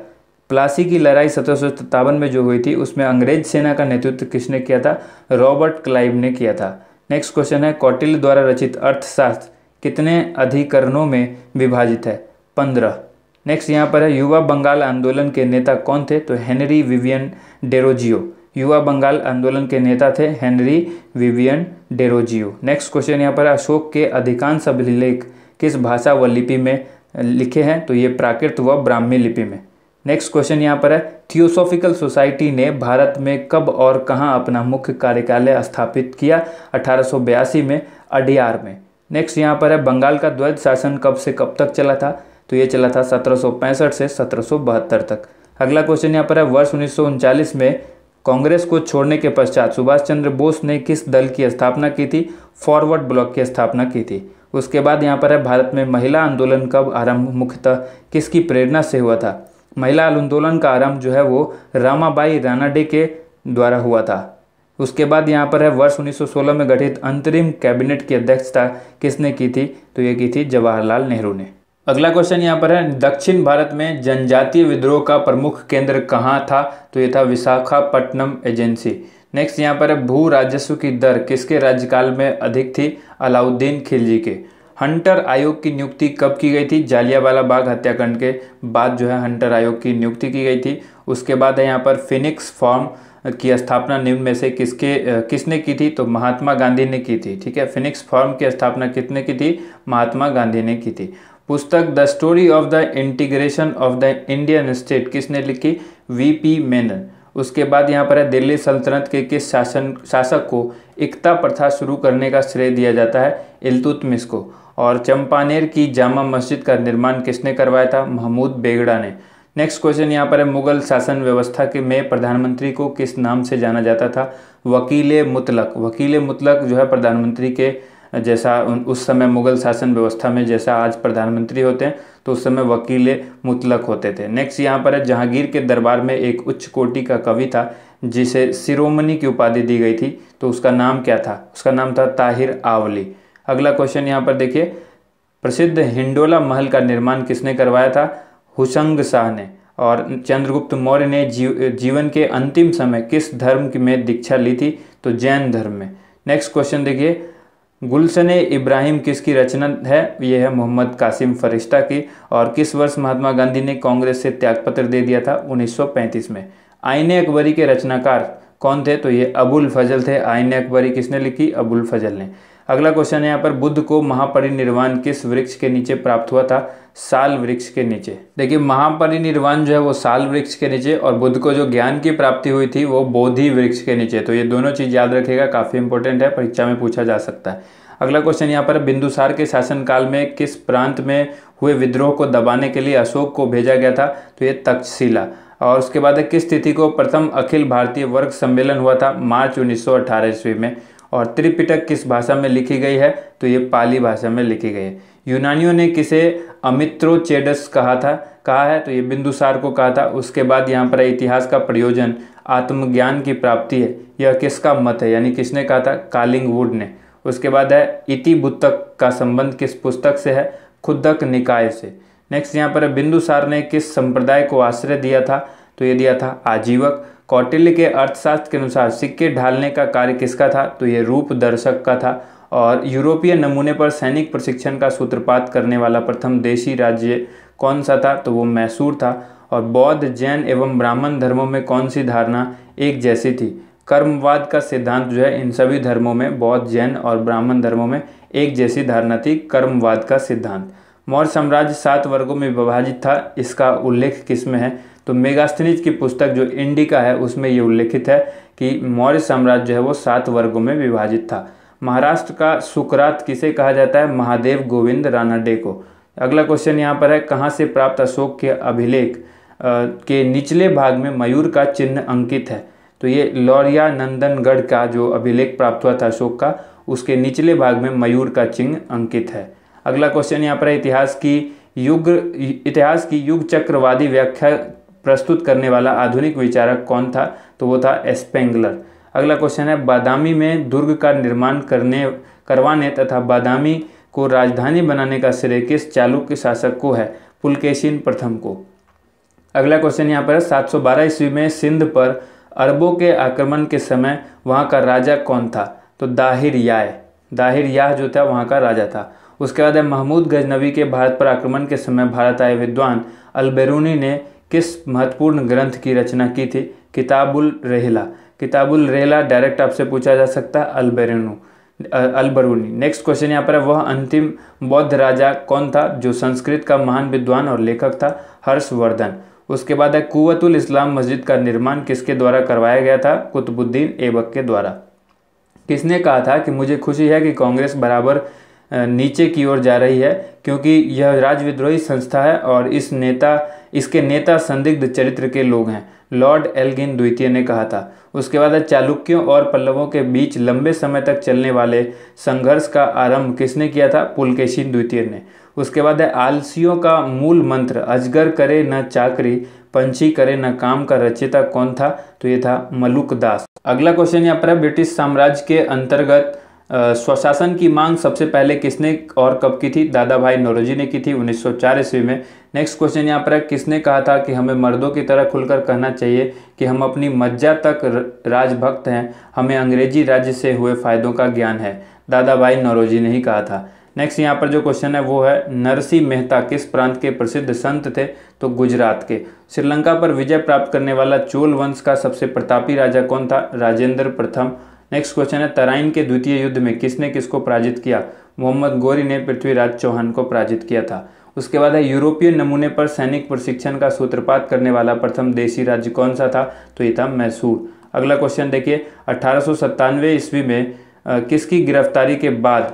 Speaker 1: प्लासी की लड़ाई 1757 में जो हुई थी उसमें अंग्रेज सेना का नेतृत्व किसने किया था? रॉबर्ट क्लाइव ने किया था। नेक्स्ट क्वेश्चन है, कौटिल्य द्वारा रचित अर्थशास्त्र कितने अधिकरणों में विभाजित है? 15। नेक्स्ट यहाँ पर है, युवा बंगाल आंदोलन के नेता कौन थे? तो हेनरी विवियन डेरोजियो। युवा बंगाल आंदोलन के नेता थे Henry Vivian Derozio. Next question यहाँ पर, अशोक के अधिकांश अभिलेख किस भाषा व लिपि में लिखे हैं? तो ये प्राकृत व ब्राह्मी लिपि में। नेक्स्ट क्वेश्चन यहाँ पर है, थियोसॉफिकल सोसाइटी ने भारत में कब और कहाँ अपना मुख्य कार्यालय स्थापित किया? 1882 में अडियार में। नेक्स्ट यहाँ पर है, बंगाल का द्वैध शासन कब से कब तक चला था? तो ये चला था 1765 से 1772 तक। अगला क्वेश्चन यहाँ पर है, वर्ष 1939 में कांग्रेस को छोड़ने के पश्चात सुभाष चंद्र बोस ने किस दल की स्थापना की थी? फॉरवर्ड ब्लॉक की स्थापना की थी। उसके बाद यहाँ पर है, भारत में महिला आंदोलन कब आरंभ मुख्यतः किसकी प्रेरणा से हुआ था? महिला आंदोलन का आरंभ जो है वो रामाबाई रानाडे के द्वारा हुआ था। उसके बाद यहाँ पर है, वर्ष 1916 में गठित अंतरिम कैबिनेट की अध्यक्षता किसने की थी? तो ये की थी जवाहरलाल नेहरू ने। अगला क्वेश्चन यहाँ पर है, दक्षिण भारत में जनजातीय विद्रोह का प्रमुख केंद्र कहाँ था? तो ये था विशाखापट्टनम एजेंसी। नेक्स्ट यहाँ पर है, भू राजस्व की दर किसके राज्यकाल में अधिक थी? अलाउद्दीन खिलजी के। हंटर आयोग की नियुक्ति कब की गई थी? जालियांवाला बाग हत्याकांड के बाद जो है हंटर आयोग की नियुक्ति की गई थी। उसके बाद है यहाँ पर, फिनिक्स फॉर्म की स्थापना निम्न में से किसने की थी? तो महात्मा गांधी ने की थी। ठीक है, फिनिक्स फॉर्म की स्थापना किसने की थी? महात्मा गांधी ने की थी। पुस्तक the story of the integration of the Indian state किसने लिखी? वीपी मेनन। उसके बाद यहाँ पर है, दिल्ली सल्तनत के किस शासक को इक्ता प्रथा शुरू करने का श्रेय दिया जाता है? इल्तुतमिश को। और चंपानेर की जामा मस्जिद का निर्माण किसने करवाया था? महमूद बेगड़ा ने। नेक्स्ट क्वेश्चन यहाँ पर है, मुगल शासन व्यवस्था के में प्रधानमंत्री को किस नाम से जाना जाता था? वकील मुतलक। वकील मुतलक जो है प्रधानमंत्री के जैसा उस समय मुगल शासन व्यवस्था में जैसा आज प्रधानमंत्री होते हैं तो उस समय वकील मुतलक होते थे। नेक्स्ट यहाँ पर है, जहांगीर के दरबार में एक उच्च कोटि का कवि था जिसे शिरोमणि की उपाधि दी गई थी, तो उसका नाम क्या था? उसका नाम था ताहिर आवली। अगला क्वेश्चन यहाँ पर देखिए, प्रसिद्ध हिंडोला महल का निर्माण किसने करवाया था? हुसंग शाह ने। और चंद्रगुप्त मौर्य ने जीवन के अंतिम समय किस धर्म में दीक्षा ली थी? तो जैन धर्म में। नेक्स्ट क्वेश्चन देखिए, गुलशने इब्राहिम किसकी रचना है? ये है मोहम्मद कासिम फरिश्ता की। और किस वर्ष महात्मा गांधी ने कांग्रेस से त्यागपत्र दे दिया था? 1935 में। आईने अकबरी के रचनाकार कौन थे? तो ये अबुल फजल थे। आईने अकबरी किसने लिखी? अबुल फजल ने। अगला क्वेश्चन है यहाँ पर, बुद्ध को महापरिनिर्वाण किस वृक्ष के नीचे प्राप्त हुआ था? साल वृक्ष के नीचे। देखिए, महापरिनिर्वाण जो है वो साल वृक्ष के नीचे और बुद्ध को जो ज्ञान की प्राप्ति हुई थी वो बोधि वृक्ष के नीचे। तो ये दोनों चीज याद रखिएगा, काफी इंपॉर्टेंट है, परीक्षा में पूछा जा सकता है। अगला क्वेश्चन यहाँ पर, बिंदुसार के शासनकाल में किस प्रांत में हुए विद्रोह को दबाने के लिए अशोक को भेजा गया था? तो ये तक्षशिला। और उसके बाद किस तिथि को प्रथम अखिल भारतीय वर्ग सम्मेलन हुआ था? मार्च 1918 ईस्वी में। और त्रिपिटक किस भाषा में लिखी गई है? तो ये पाली भाषा में लिखी गई है। यूनानियों ने किसे अमित्रोचेडस कहा है? तो ये बिंदुसार को कहा था। उसके बाद यहाँ पर इतिहास का प्रयोजन आत्मज्ञान की प्राप्ति है, यह किसका मत है? यानी किसने कहा था? कालिंगवुड ने। उसके बाद है इतिवृत्तक का संबंध किस पुस्तक से है, खुद्दक निकाय से। नेक्स्ट यहाँ पर है बिंदुसार ने किस संप्रदाय को आश्रय दिया था, तो ये दिया था आजीवक। कौटिल्य के अर्थशास्त्र के अनुसार सिक्के ढालने का कार्य किसका था, तो ये रूप दर्शक का था। और यूरोपीय नमूने पर सैनिक प्रशिक्षण का सूत्रपात करने वाला प्रथम देशी राज्य कौन सा था, तो वो मैसूर था। और बौद्ध, जैन एवं ब्राह्मण धर्मों में कौन सी धारणा एक जैसी थी, कर्मवाद का सिद्धांत जो है इन सभी धर्मों में, बौद्ध, जैन और ब्राह्मण धर्मों में एक जैसी धारणा थी, कर्मवाद का सिद्धांत। मौर्य साम्राज्य 7 वर्गों में विभाजित था, इसका उल्लेख किस में है, तो मेगास्थनीज की पुस्तक जो इंडिका है उसमें ये उल्लेखित है कि मौर्य साम्राज्य जो है वो 7 वर्गों में विभाजित था। महाराष्ट्र का सुकरात किसे कहा जाता है, महादेव गोविंद रानडे को। अगला क्वेश्चन यहाँ पर है कहाँ से प्राप्त अशोक के अभिलेख के निचले भाग में मयूर का चिन्ह अंकित है, तो ये लौरिया नंदनगढ़ का जो अभिलेख प्राप्त हुआ था अशोक का, उसके निचले भाग में मयूर का चिन्ह अंकित है। अगला क्वेश्चन यहाँ पर है इतिहास की युग चक्रवादी व्याख्या प्रस्तुत करने वाला आधुनिक विचारक कौन था, तो वो था स्पेंगलर। अगला क्वेश्चन है बादामी में दुर्ग का निर्माण करवाने तथा बादामी को राजधानी बनाने का श्रेय किस चालुक्य शासक को है, पुलकेशिन प्रथम को। अगला क्वेश्चन यहाँ पर है 712 ईस्वी में सिंध पर अरबों के आक्रमण के समय वहाँ का राजा कौन था, तो दाहिर याह जो था वहाँ का राजा था। उसके बाद है महमूद गजनवी के भारत पर आक्रमण के समय भारत आए विद्वान अलबेरूनी ने किस महत्वपूर्ण ग्रंथ की रचना की थी, किताबुल रेहला डायरेक्ट आपसे पूछा जा सकता है, अलबरूनी। नेक्स्ट क्वेश्चन यहाँ पर है वह अंतिम बौद्ध राजा कौन था जो संस्कृत का महान विद्वान और लेखक था, हर्षवर्धन। उसके बाद है कुव्वतुल इस्लाम मस्जिद का निर्माण किसके द्वारा करवाया गया था, कुतुबुद्दीन ऐबक के द्वारा। किसने कहा था कि मुझे खुशी है कि कांग्रेस बराबर नीचे की ओर जा रही है क्योंकि यह राजविद्रोही संस्था है और इसके नेता संदिग्ध चरित्र के लोग हैं, लॉर्ड एल्गिन द्वितीय ने कहा था। उसके बाद चालुक्यों और पल्लवों के बीच लंबे समय तक चलने वाले संघर्ष का आरंभ किसने किया था, पुलकेशिन द्वितीय ने। उसके बाद आलसियों का मूल मंत्र अजगर करे न चाकरी पंछी करे न काम का रचयिता कौन था, तो ये था मलुक दास। अगला क्वेश्चन यहाँ पर है ब्रिटिश साम्राज्य के अंतर्गत स्वशासन की मांग सबसे पहले किसने और कब की थी, दादा भाई नौरोजी ने की थी 1904 ईस्वी में। नेक्स्ट क्वेश्चन यहाँ पर है किसने कहा था कि हमें मर्दों की तरह खुलकर कहना चाहिए कि हम अपनी मज्जा तक राजभक्त हैं, हमें अंग्रेजी राज्य से हुए फायदों का ज्ञान है, दादा भाई नौरोजी ने ही कहा था। नेक्स्ट यहाँ पर जो क्वेश्चन है वो है नरसिंह मेहता किस प्रांत के प्रसिद्ध संत थे, तो गुजरात के। श्रीलंका पर विजय प्राप्त करने वाला चोल वंश का सबसे प्रतापी राजा कौन था, राजेंद्र प्रथम। नेक्स्ट क्वेश्चन है तराइन के द्वितीय युद्ध में किसने किसको पराजित किया, मोहम्मद गौरी ने पृथ्वीराज चौहान को पराजित किया था। उसके बाद है यूरोपीय नमूने पर सैनिक प्रशिक्षण का सूत्रपात करने वाला प्रथम देशी राज्य कौन सा था, तो ये था मैसूर। अगला क्वेश्चन देखिए 1897 ईस्वी में किसकी गिरफ्तारी के बाद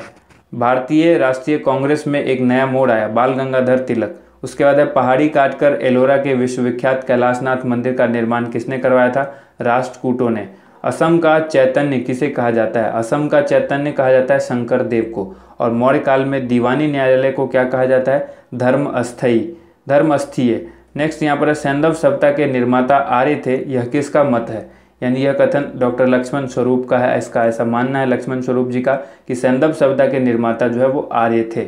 Speaker 1: भारतीय राष्ट्रीय कांग्रेस में एक नया मोड़ आया, बाल गंगाधर तिलक। उसके बाद है पहाड़ी काटकर एलोरा के विश्वविख्यात कैलाशनाथ मंदिर का निर्माण किसने करवाया था, राष्ट्रकूटों ने। असम का चैतन्य किसे कहा जाता है, असम का चैतन्य कहा जाता है शंकर देव को। और मौर्य काल में दीवानी न्यायालय को क्या कहा जाता है, धर्मस्थीय। नेक्स्ट यहाँ पर सैंधव सभ्यता के निर्माता आर्य थे, यह किसका मत है, यानी यह कथन डॉक्टर लक्ष्मण स्वरूप का है। इसका ऐसा मानना है लक्ष्मण स्वरूप जी का कि सैंधव सभ्यता के निर्माता जो है वो आर्य थे।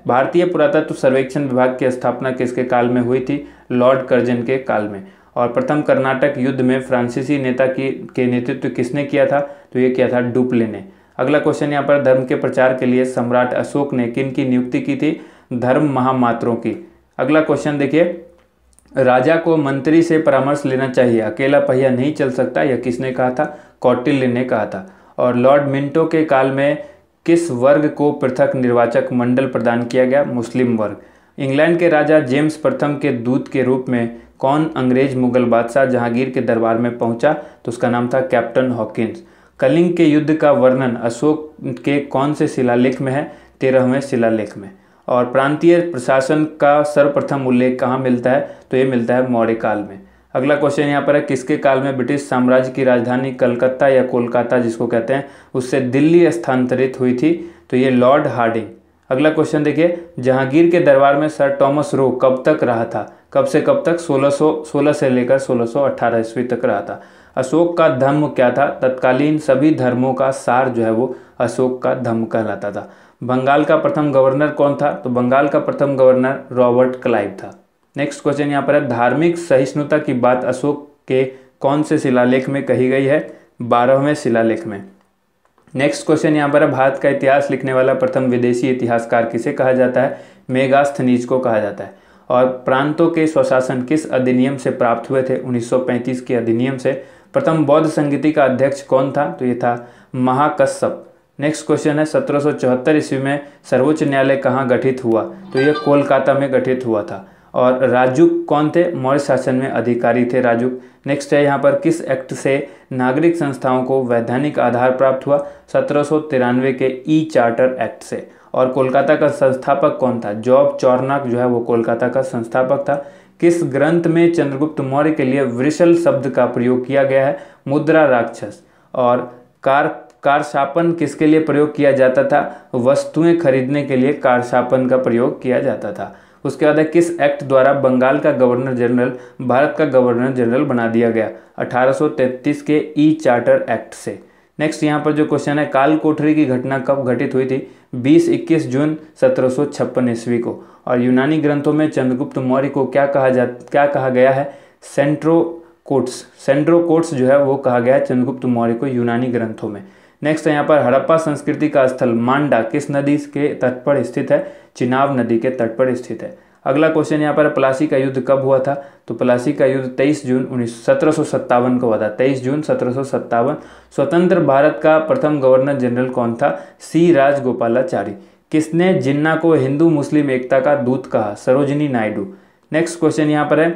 Speaker 1: भारतीय पुरातत्व सर्वेक्षण विभाग की स्थापना किसके काल में हुई थी, लॉर्ड कर्जन के काल में। और प्रथम कर्नाटक युद्ध में फ्रांसीसी नेता के नेतृत्व किसने किया था, तो ये किया था डुप्ले ने। अगला क्वेश्चन यहाँ पर धर्म के प्रचार के लिए सम्राट अशोक ने किन की नियुक्ति की थी, धर्म महामात्रों की। अगला क्वेश्चन देखिए राजा को मंत्री से परामर्श लेना चाहिए, अकेला पहिया नहीं चल सकता, यह किसने कहा था, कौटिल्य ने कहा था। और लॉर्ड मिंटो के काल में किस वर्ग को पृथक निर्वाचक मंडल प्रदान किया गया, मुस्लिम वर्ग। इंग्लैंड के राजा जेम्स प्रथम के दूत के रूप में कौन अंग्रेज मुगल बादशाह जहांगीर के दरबार में पहुंचा, तो उसका नाम था कैप्टन हॉकिंस। कलिंग के युद्ध का वर्णन अशोक के कौन से शिलालेख में है, 13वें शिलालेख में। और प्रांतीय प्रशासन का सर्वप्रथम उल्लेख कहाँ मिलता है, तो ये मिलता है मौर्य काल में। अगला क्वेश्चन यहाँ पर है किसके काल में ब्रिटिश साम्राज्य की राजधानी कलकत्ता या कोलकाता जिसको कहते हैं उससे दिल्ली स्थानांतरित हुई थी, तो ये लॉर्ड हार्डिंग। अगला क्वेश्चन देखिए जहांगीर के दरबार में सर टॉमस रो कब तक रहा था, कब से कब तक, 1616 से लेकर 1618 ईस्वी तक रहा था। अशोक का धम्म क्या था? तत्कालीन सभी धर्मों का सार जो है वो अशोक का धम्म कहलाता था। बंगाल का प्रथम गवर्नर कौन था? तो बंगाल का प्रथम गवर्नर रॉबर्ट क्लाइव था। नेक्स्ट क्वेश्चन यहाँ पर है, धार्मिक सहिष्णुता की बात अशोक के कौन से शिलालेख में कही गई है? 12वें शिलालेख में। नेक्स्ट क्वेश्चन यहाँ पर है, भारत का इतिहास लिखने वाला प्रथम विदेशी इतिहासकार किसे कहा जाता है? मेगास्थनीज को कहा जाता है। और प्रांतों के स्वशासन किस अधिनियम से प्राप्त हुए थे? 1935 के अधिनियम से। प्रथम बौद्ध संगीति का अध्यक्ष कौन था? तो ये था महाकश्यप। नेक्स्ट क्वेश्चन है, 1774 ईस्वी में सर्वोच्च न्यायालय कहाँ गठित हुआ? तो ये कोलकाता में गठित हुआ था। और राजुक कौन थे? मौर्य शासन में अधिकारी थे राजुक। नेक्स्ट है यहाँ पर, किस एक्ट से नागरिक संस्थाओं को वैधानिक आधार प्राप्त हुआ? 1793 के ई चार्टर एक्ट से। और कोलकाता का संस्थापक कौन था? जॉब चॉर्नॉक जो है वो कोलकाता का संस्थापक था। किस ग्रंथ में चंद्रगुप्त मौर्य के लिए वृषल शब्द का प्रयोग किया गया है? मुद्रा राक्षस। और कारशापन किसके लिए प्रयोग किया जाता था? वस्तुएं खरीदने के लिए कारशापन का प्रयोग किया जाता था। उसके बाद है, किस एक्ट द्वारा बंगाल का गवर्नर जनरल भारत का गवर्नर जनरल बना दिया गया? 1833 के ई चार्टर एक्ट से। नेक्स्ट यहाँ पर जो क्वेश्चन है, काल कोठरी की घटना कब घटित हुई थी? 20-21 जून 1756 ईस्वी को। और यूनानी ग्रंथों में चंद्रगुप्त मौर्य को क्या कहा गया है? सेंड्रोकोट्स जो है वो कहा गया है चंद्रगुप्त मौर्य को यूनानी ग्रंथों में। नेक्स्ट है यहाँ पर, हड़प्पा संस्कृति का स्थल मांडा किस नदी के तट पर स्थित है? चिनाब नदी के तट पर स्थित है। अगला क्वेश्चन यहाँ पर, प्लासी का युद्ध कब हुआ था? तो प्लासी का युद्ध 23 जून 1757 को हुआ था। 23 जून 1757। स्वतंत्र भारत का प्रथम गवर्नर जनरल कौन था? सी राजगोपालाचारी। किसने जिन्ना को हिंदू मुस्लिम एकता का दूत कहा? सरोजिनी नायडू। नेक्स्ट क्वेश्चन यहाँ पर है,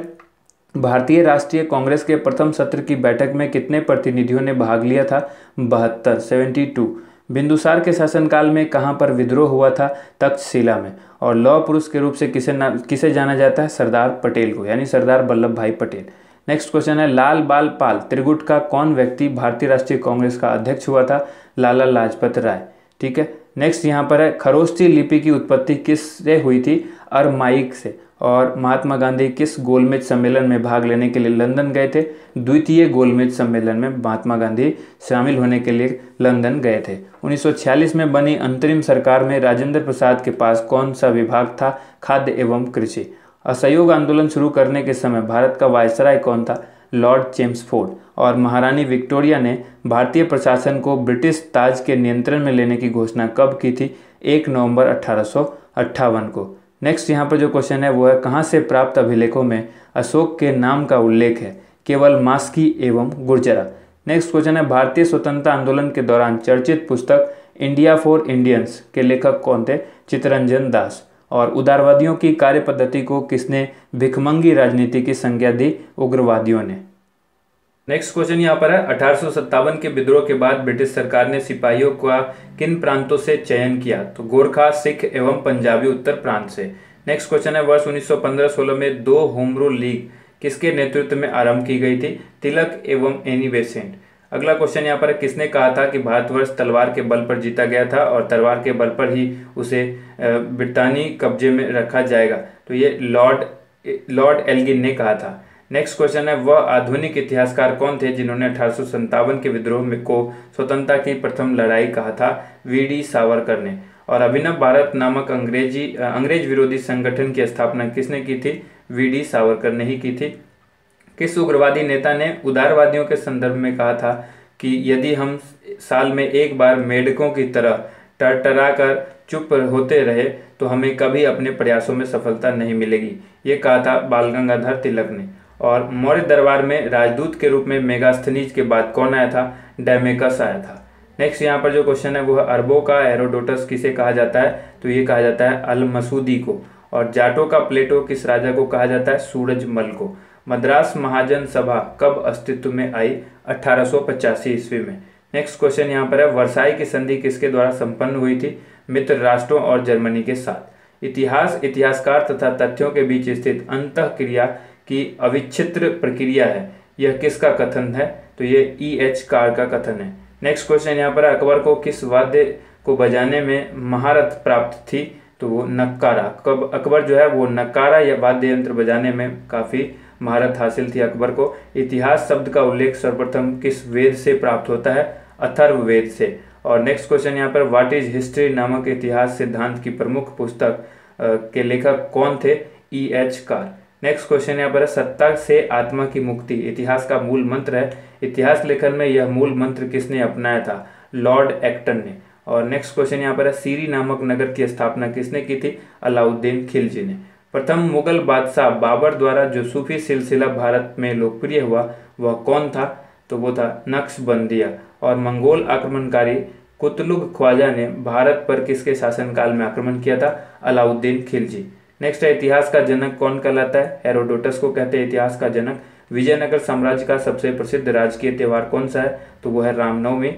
Speaker 1: भारतीय राष्ट्रीय कांग्रेस के प्रथम सत्र की बैठक में कितने प्रतिनिधियों ने भाग लिया था? 72। बिंदुसार के शासनकाल में कहाँ पर विद्रोह हुआ था? तक्षशिला में। और लौह पुरुष के रूप से किसे जाना जाता है? सरदार पटेल को, यानी सरदार वल्लभ भाई पटेल। नेक्स्ट क्वेश्चन है, लाल बाल पाल त्रिगुट का कौन व्यक्ति भारतीय राष्ट्रीय कांग्रेस का अध्यक्ष हुआ था? लाला लाजपत राय। ठीक है। नेक्स्ट यहाँ पर है, खरोष्ठी लिपि की उत्पत्ति किससे हुई थी? अरमाइक से। और महात्मा गांधी किस गोलमेज सम्मेलन में भाग लेने के लिए लंदन गए थे? द्वितीय गोलमेज सम्मेलन में महात्मा गांधी शामिल होने के लिए लंदन गए थे। 1946 में बनी अंतरिम सरकार में राजेंद्र प्रसाद के पास कौन सा विभाग था? खाद्य एवं कृषि। असहयोग आंदोलन शुरू करने के समय भारत का वायसराय कौन था? Lord Chelmsford. और महारानी विक्टोरिया ने भारतीय प्रशासन को ब्रिटिश ताज के नियंत्रण में लेने की घोषणा कब की थी? 1 नवंबर 1858 को। नेक्स्ट यहाँ पर जो क्वेश्चन है वो है, कहाँ से प्राप्त अभिलेखों में अशोक के नाम का उल्लेख है? केवल मास्की एवं गुर्जरा। नेक्स्ट क्वेश्चन है, भारतीय स्वतंत्रता आंदोलन के दौरान चर्चित पुस्तक इंडिया फॉर इंडियंस के लेखक कौन थे? चित्तरंजन दास। और उदारवादियों की कार्य पद्धति को किसने भिखमंगी राजनीति की संज्ञा दी? उग्रवादियों ने। नेक्स्ट क्वेश्चन यहाँ पर है, 1857 के विद्रोह के बाद ब्रिटिश सरकार ने सिपाहियों का किन प्रांतों से चयन किया? तो गोरखा, सिख एवं पंजाबी उत्तर प्रांत से। नेक्स्ट क्वेश्चन है, वर्ष 1915-16 में 2 होम रूल लीग किसके नेतृत्व में आरंभ की गई थी? तिलक एवं एनी बेसेंट। अगला क्वेश्चन यहाँ पर, किसने कहा था कि भारतवर्ष तलवार के बल पर जीता गया था और तलवार के बल पर ही उसे ब्रिटानी कब्जे में रखा जाएगा? तो ये लॉर्ड एल्गिन ने कहा था। नेक्स्ट क्वेश्चन है, वह आधुनिक इतिहासकार कौन थे जिन्होंने 1857 के विद्रोह में को स्वतंत्रता की प्रथम लड़ाई कहा था? वीडी सावरकर ने। और अभिनव भारत नामक अंग्रेज विरोधी संगठन की स्थापना किसने की थी? वीडी सावरकर ने ही की थी। किस उग्रवादी नेता ने उदारवादियों के संदर्भ में कहा था कि यदि हम साल में एक बार मेढकों की तरह टरटरा कर चुप होते रहे तो हमें कभी अपने प्रयासों में सफलता नहीं मिलेगी? ये कहा था बाल गंगाधर तिलक ने। और मौर्य दरबार में राजदूत के रूप में मेगास्थनीज के बाद कौन आया था? डैमेकस आया था। नेक्स्ट यहाँ पर जो क्वेश्चन है वो है, अरबों का हेरोडोटस किसे कहा जाता है? तो ये कहा जाता है अल मसूदी को। और जाटों का प्लेटो किस राजा को कहा जाता है? सूरजमल को। मद्रास महाजन सभा कब अस्तित्व में आई? 1885 ईस्वी में। नेक्स्ट क्वेश्चन यहाँ पर है, वर्साई की संधि किसके द्वारा संपन्न हुई थी? मित्र राष्ट्रों और जर्मनी के साथ। इतिहास इतिहासकार तथा तथ्यों के बीच स्थित अंतःक्रिया की अविच्छिन्न प्रक्रिया है, यह किसका कथन है? तो ये E.H. कार का कथन है। नेक्स्ट क्वेश्चन यहाँ पर, अकबर को किस वाद्य को बजाने में महारत प्राप्त थी? तो वो नक्कारा। कब अकबर जो है वो नक्कारा या वाद्य यंत्र बजाने में काफ़ी महारत हासिल थी अकबर को। इतिहास शब्द का उल्लेख सर्वप्रथम किस वेद से प्राप्त होता है? अथर्ववेद से। और नेक्स्ट क्वेश्चन यहाँ पर व्हाट इज हिस्ट्री नामक इतिहास सिद्धांत की प्रमुख पुस्तक के लेखक कौन थे? E.H. कार। नेक्स्ट क्वेश्चन यहाँ पर है सत्ता से आत्मा की मुक्ति इतिहास का मूल मंत्र है। इतिहास लेखन में यह मूल मंत्र किसने अपनाया था? लॉर्ड एक्टन ने। और नेक्स्ट क्वेश्चन यहाँ पर है सीरी नामक नगर की स्थापना किसने की थी? अलाउद्दीन खिलजी ने। प्रथम मुगल बादशाह बाबर द्वारा जो सूफी सिलसिला भारत में लोकप्रिय हुआ वह कौन था? तो वो था नक्शबंदिया। और मंगोल आक्रमणकारी कुतलुग ख्वाजा ने भारत पर किसके शासनकाल में आक्रमण किया था? अलाउद्दीन खिलजी। नेक्स्ट है इतिहास का जनक कौन कहलाता है? हेरोडोटस को कहते हैं इतिहास का जनक। विजयनगर साम्राज्य का सबसे प्रसिद्ध राजकीय त्योहार कौन सा है? तो वो है रामनवमी।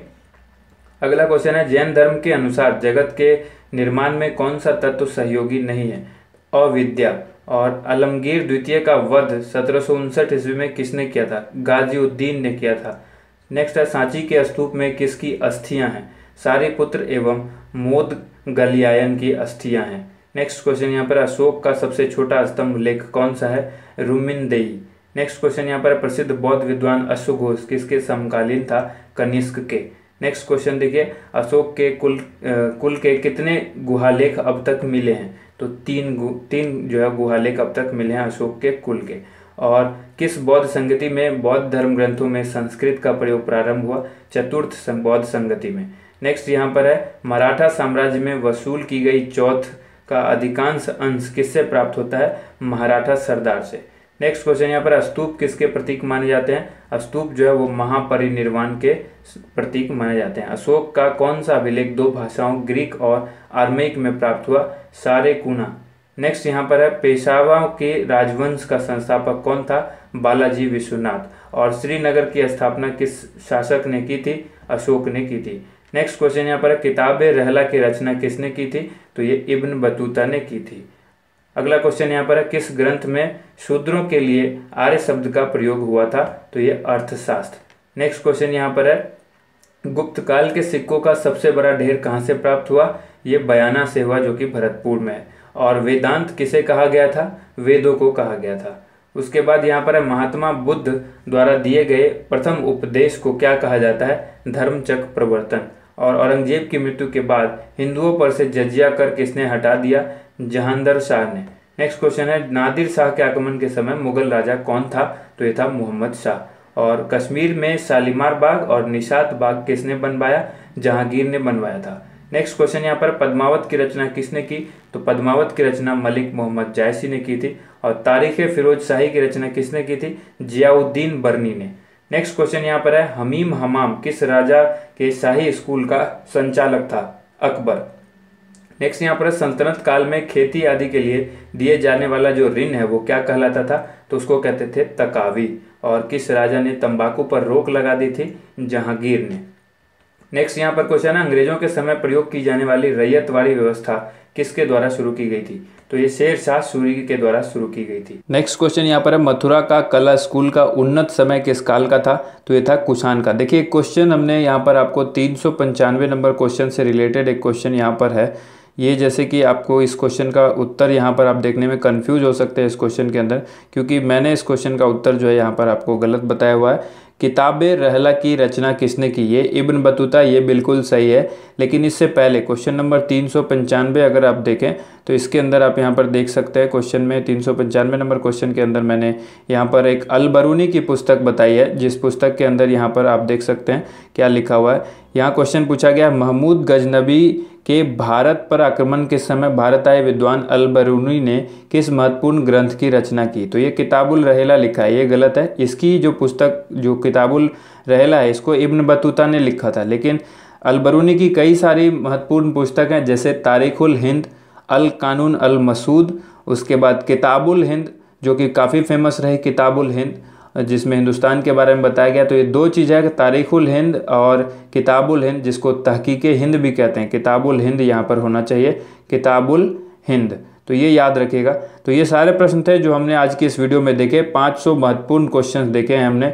Speaker 1: अगला क्वेश्चन है जैन धर्म के अनुसार जगत के निर्माण में कौन सा तत्व सहयोगी नहीं है? अविद्या। और आलमगीर द्वितीय का वध 1759 ईस्वी में किसने किया था? गाजीउद्दीन ने किया था। नेक्स्ट है सांची के स्तूप में किसकी अस्थियां हैं? सारिपुत्र एवं मोदगलियायन की अस्थियां हैं। नेक्स्ट क्वेश्चन यहाँ पर अशोक का सबसे छोटा स्तंभ लेख कौन सा है? रुमिनदेई। नेक्स्ट क्वेश्चन यहाँ पर प्रसिद्ध बौद्ध विद्वान अश्वघोष किसके समकालीन था? कनिष्क के। नेक्स्ट क्वेश्चन देखिए अशोक के कुल के कितने गुहालेख अब तक मिले हैं? तो तीन जो है गुहालेख अब तक मिले हैं अशोक के कुल के। और किस बौद्ध संगति में बौद्ध धर्म ग्रंथों में संस्कृत का प्रयोग प्रारंभ हुआ? चतुर्थ बौद्ध संगति में। नेक्स्ट यहाँ पर है मराठा साम्राज्य में वसूल की गई चौथ का अधिकांश अंश किससे प्राप्त होता है? मराठा सरदार से। नेक्स्ट क्वेश्चन यहाँ पर स्तूप किसके प्रतीक माने जाते हैं? स्तूप जो है वो महापरिनिर्वाण के प्रतीक माने जाते हैं। अशोक का कौन सा अभिलेख दो भाषाओं ग्रीक और आर्मेइक में प्राप्त हुआ? सारेकुना। नेक्स्ट यहाँ पर है पेशवा के राजवंश का संस्थापक कौन था? बालाजी विश्वनाथ। और श्रीनगर की स्थापना किस शासक ने की थी? अशोक ने की थी। नेक्स्ट क्वेश्चन यहाँ पर किताबे रहला की रचना किसने की थी? तो ये इब्न बतूता ने की थी। अगला क्वेश्चन यहाँ पर है किस ग्रंथ में शूद्रों के लिए आर्य शब्द का प्रयोग हुआ था? तो ये अर्थशास्त्र। नेक्स्ट क्वेश्चन यहाँ पर है गुप्त काल के सिक्कों का सबसे बड़ा ढेर कहाँ से प्राप्त हुआ? ये बयाना से हुआ जो कि भरतपुर में है। और वेदांत किसे कहा गया था? वेदों को कहा गया था। उसके बाद यहाँ पर है महात्मा बुद्ध द्वारा दिए गए प्रथम उपदेश को क्या कहा जाता है? धर्मचक्र प्रवर्तन। और औरंगजेब की मृत्यु के बाद हिंदुओं पर से जजिया कर किसने हटा दिया? जहांगीर शाह ने। नेक्स्ट क्वेश्चन है नादिर शाह के आक्रमण के समय मुगल राजा कौन था? तो ये था मोहम्मद शाह। और कश्मीर में शालीमार बाग और निशात बाग किसने बनवाया? जहांगीर ने बनवाया था। नेक्स्ट क्वेश्चन यहाँ पर पद्मावत की रचना किसने की? तो पद्मावत की रचना मलिक मोहम्मद जायसी ने की थी। और तारीख फिरोज शाही की रचना किसने की थी? जियाउद्दीन बर्नी ने। नेक्स्ट क्वेश्चन यहाँ पर है हमीम हमाम किस राजा के शाही स्कूल का संचालक था? अकबर। नेक्स्ट यहाँ पर सल्तनत काल में खेती आदि के लिए दिए जाने वाला जो ऋण है वो क्या कहलाता था? तो उसको कहते थे तकावी। और किस राजा ने तंबाकू पर रोक लगा दी थी? जहांगीर ने। नेक्स्ट यहाँ पर क्वेश्चन है अंग्रेजों के समय प्रयोग की जाने वाली रैयतवाड़ी व्यवस्था किसके द्वारा शुरू की गई थी? तो ये शेर शाह सूरी के द्वारा शुरू की गई थी। नेक्स्ट क्वेश्चन यहाँ पर है मथुरा का कला स्कूल का उन्नत समय किस काल का था? तो ये था कुषाण का। देखिए क्वेश्चन हमने यहाँ पर आपको 395 नंबर क्वेश्चन से रिलेटेड एक क्वेश्चन यहाँ पर है। ये जैसे कि आपको इस क्वेश्चन का उत्तर यहाँ पर आप देखने में कंफ्यूज हो सकते हैं इस क्वेश्चन के अंदर, क्योंकि मैंने इस क्वेश्चन का उत्तर जो है यहाँ पर आपको गलत बताया हुआ है। किताबे रहला की रचना किसने की? ये इब्न बतूता, ये बिल्कुल सही है। लेकिन इससे पहले क्वेश्चन नंबर 395 अगर आप देखें तो इसके अंदर आप यहाँ पर देख सकते हैं क्वेश्चन में 395 नंबर क्वेश्चन के अंदर मैंने यहाँ पर एक अल बरूनी की पुस्तक बताई है, जिस पुस्तक के अंदर यहाँ पर आप देख सकते हैं क्या लिखा हुआ है। यहाँ क्वेश्चन पूछा गया महमूद गजनबी के भारत पर आक्रमण के समय भारत आए विद्वान अल बरूनी ने किस महत्वपूर्ण ग्रंथ की रचना की? तो ये किताबुल रहेला लिखा है, ये गलत है। इसकी जो पुस्तक जो किताबुल रहेला है इसको इब्न बतूता ने लिखा था, लेकिन अल बरूनी की कई सारी महत्वपूर्ण पुस्तक हैं जैसे तारीखुल हिंद, अल कानून अल मसूद, उसके बाद किताबुल हिंद जो कि काफ़ी फेमस रही किताबुल हिंद जिसमें हिंदुस्तान के बारे में बताया गया। तो ये दो चीज़ें हैं तारीखुल हिंद और किताबुल हिंद, जिसको तहकीके हिंद भी कहते हैं। किताबुल हिंद यहाँ पर होना चाहिए, किताबुल हिंद, तो ये याद रखिएगा। तो ये सारे प्रश्न थे जो हमने आज की इस वीडियो में देखे। 500 महत्वपूर्ण क्वेश्चन देखे हैं हमने